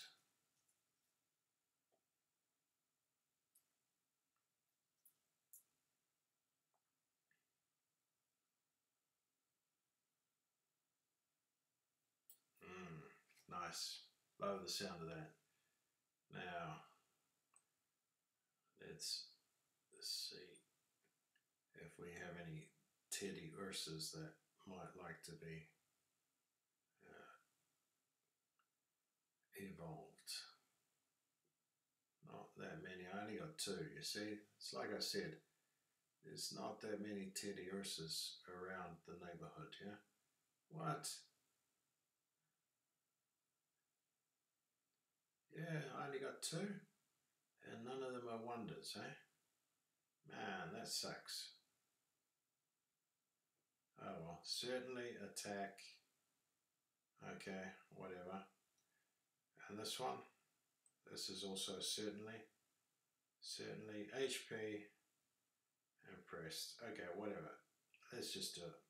C: Nice. Love the sound of that. Now, let's see if we have any Teddy Ursas that might like to be evolved. Not that many. I only got 2, you see. It's like I said, there's not that many Teddy Ursas around the neighborhood, yeah? What? Yeah, I only got 2. And none of them are wonders, eh? Man, that sucks. Oh well, certainly attack. Okay, whatever. And this one? This is also certainly HP and pressed. Okay, whatever. Let's just do it.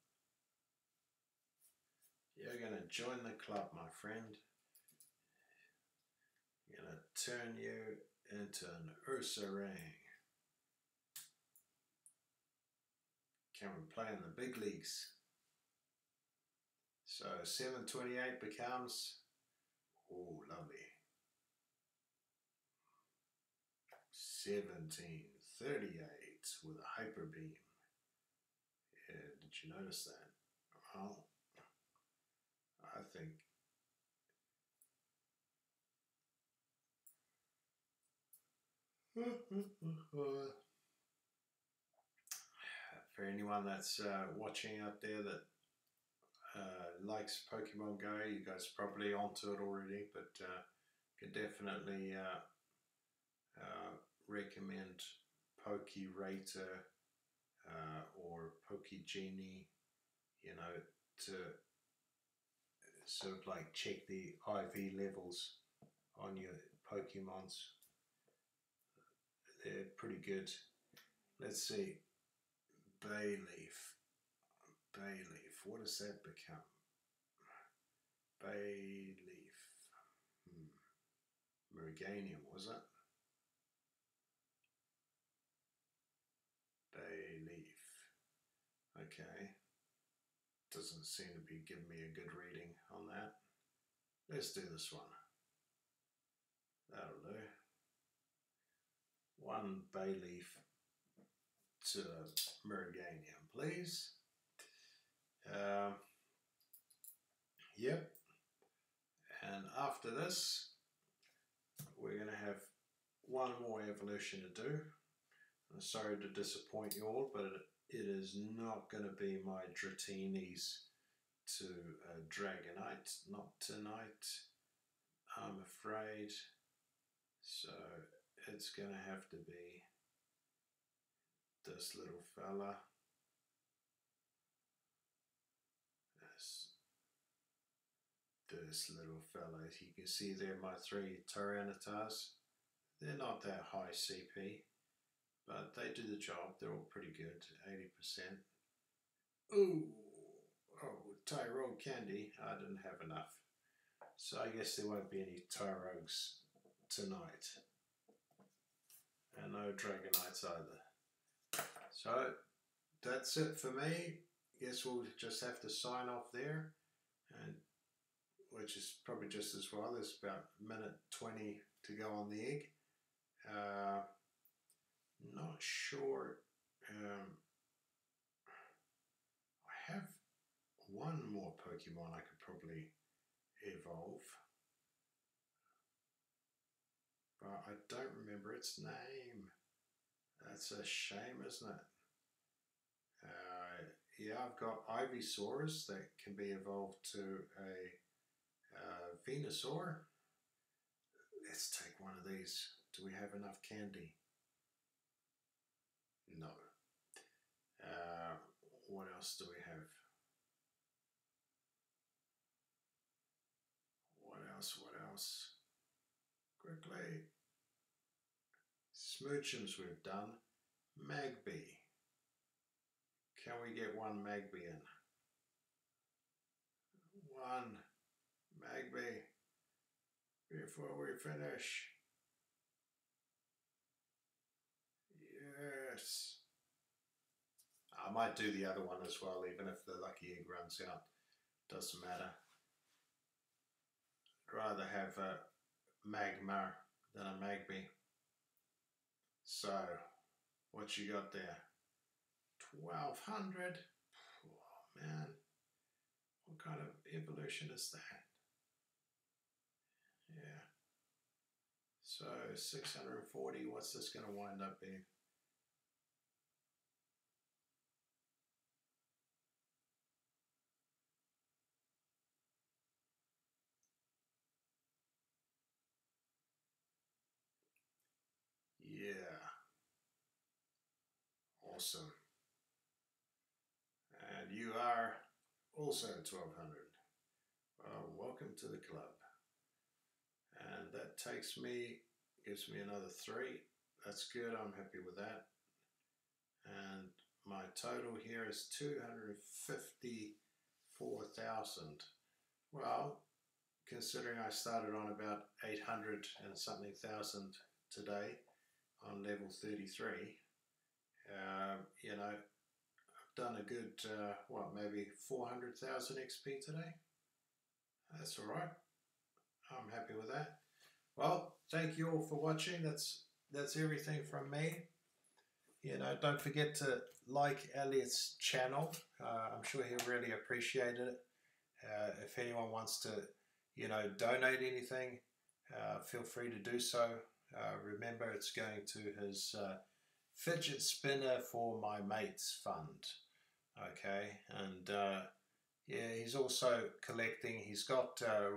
C: You're gonna join the club, my friend. I'm gonna turn you into an Ursaring. Can we play in the big leagues? So 728 becomes, oh lovely, 1738 with a hyper beam. Yeah, did you notice that? Well, I think for anyone that's watching out there that likes Pokemon Go, you guys are probably onto it already, but can definitely recommend PokeRater or PokeGenie, you know, to sort of like check the IV levels on your Pokemons. They're pretty good. Let's see. Bayleaf. What does that become? Bayleaf. Meriganium, was it? Bayleaf. Okay. Doesn't seem to be giving me a good reading on that. Let's do this one. That'll do. 1 Bayleaf to Meriganium, please. Yep. And after this, one more evolution to do. I'm sorry to disappoint you all, but it is not going to be my Dratini's to Dragonite. Not tonight, I'm afraid. So it's going to have to be this little fella. This little fella. You can see there my 3 Tyranitas. They're not that high CP, but they do the job. They're all pretty good, 80%. Ooh, oh, Tyrone candy. I didn't have enough. So I guess there won't be any Tyrogues tonight. And no Dragonites either. So that's it for me. Guess we'll just have to sign off there, and which is probably just as well. There's about a minute 20 to go on the egg. Not sure. I have one more Pokemon I could probably evolve, but I don't remember its name. That's a shame, isn't it? Yeah, I've got Ivysaurs that can be evolved to a Venusaur. Let's take one of these. Do we have enough candy? No. What else do we have? What else? Quickly. Smoochums we've done. Magby. Can we get one Magby in? One Magby before we finish. Yes. I might do the other one as well, even if the lucky egg runs out. Doesn't matter. I'd rather have a Magmar than a Magby. So, what you got there? 1200. Oh man, what kind of evolution is that? Yeah. So 640. What's this going to wind up being? Yeah. Awesome. And you are also 1200. Well, welcome to the club. And that gives me another 3. That's good, I'm happy with that. And my total here is 254,000. Well, considering I started on about 800 and something thousand today on level 33, you know, I've done a good, maybe 400,000 XP today. That's all right. I'm happy with that. Well, thank you all for watching. That's everything from me. You know, don't forget to like Elliot's channel. I'm sure he'll really appreciate it. If anyone wants to, you know, donate anything, feel free to do so. Remember, it's going to his fidget spinner for my mates fund. Okay, and yeah, he's also collecting. He's got a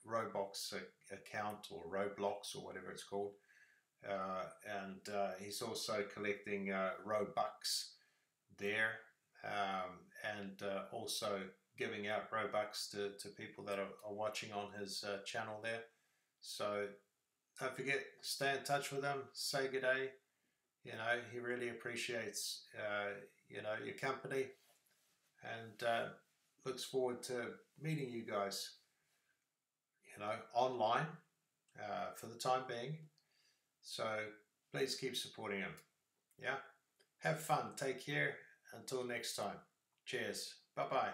C: Roblox account, or Roblox, or whatever it's called, and he's also collecting Robux there, and also giving out Robux to people that are watching on his channel there. So don't forget, stay in touch with him. Say good day. You know, he really appreciates you know, your company, and looks forward to meeting you guys, you know, online for the time being. So please keep supporting him. Yeah, have fun, take care, until next time. Cheers, bye bye.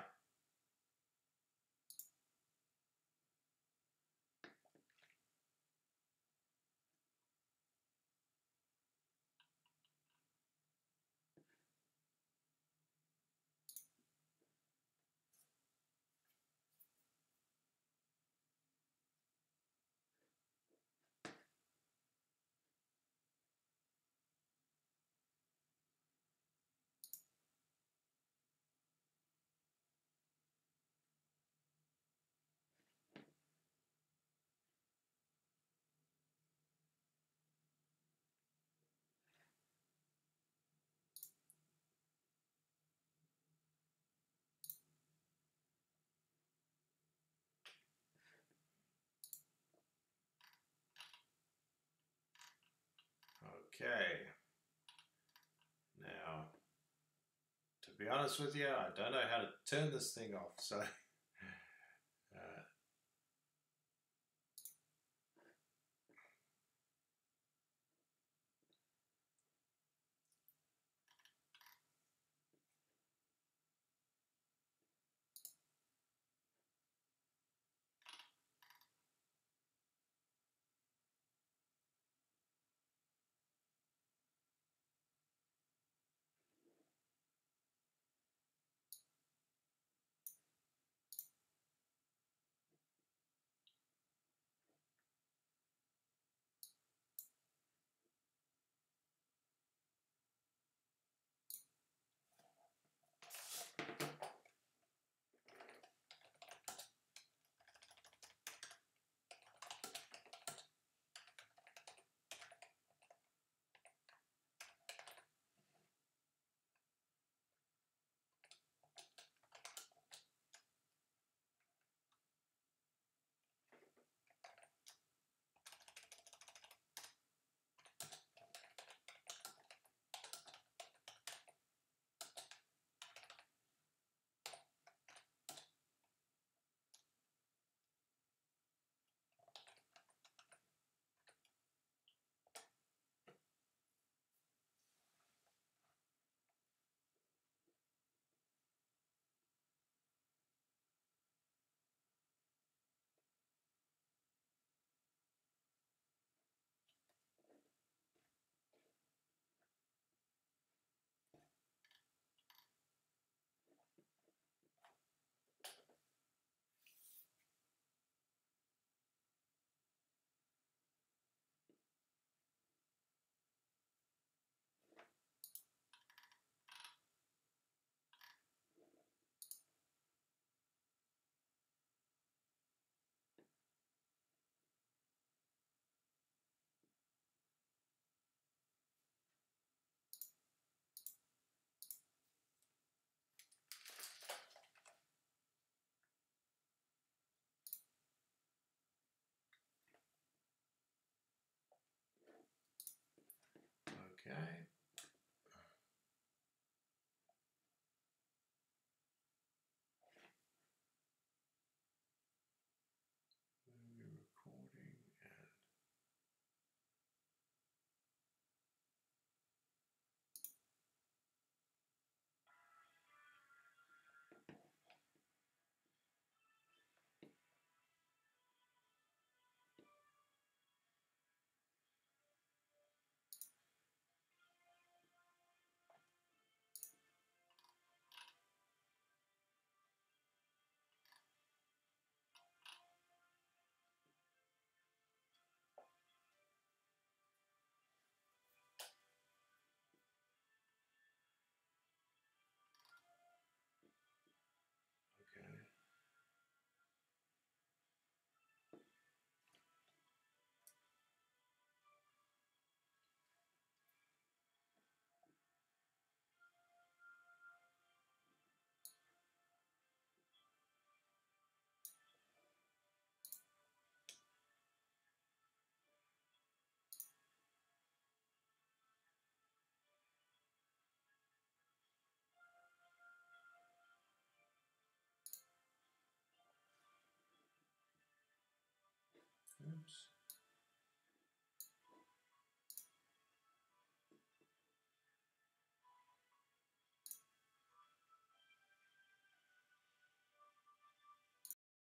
C: Okay. Now, to be honest with you, I don't know how to turn this thing off, so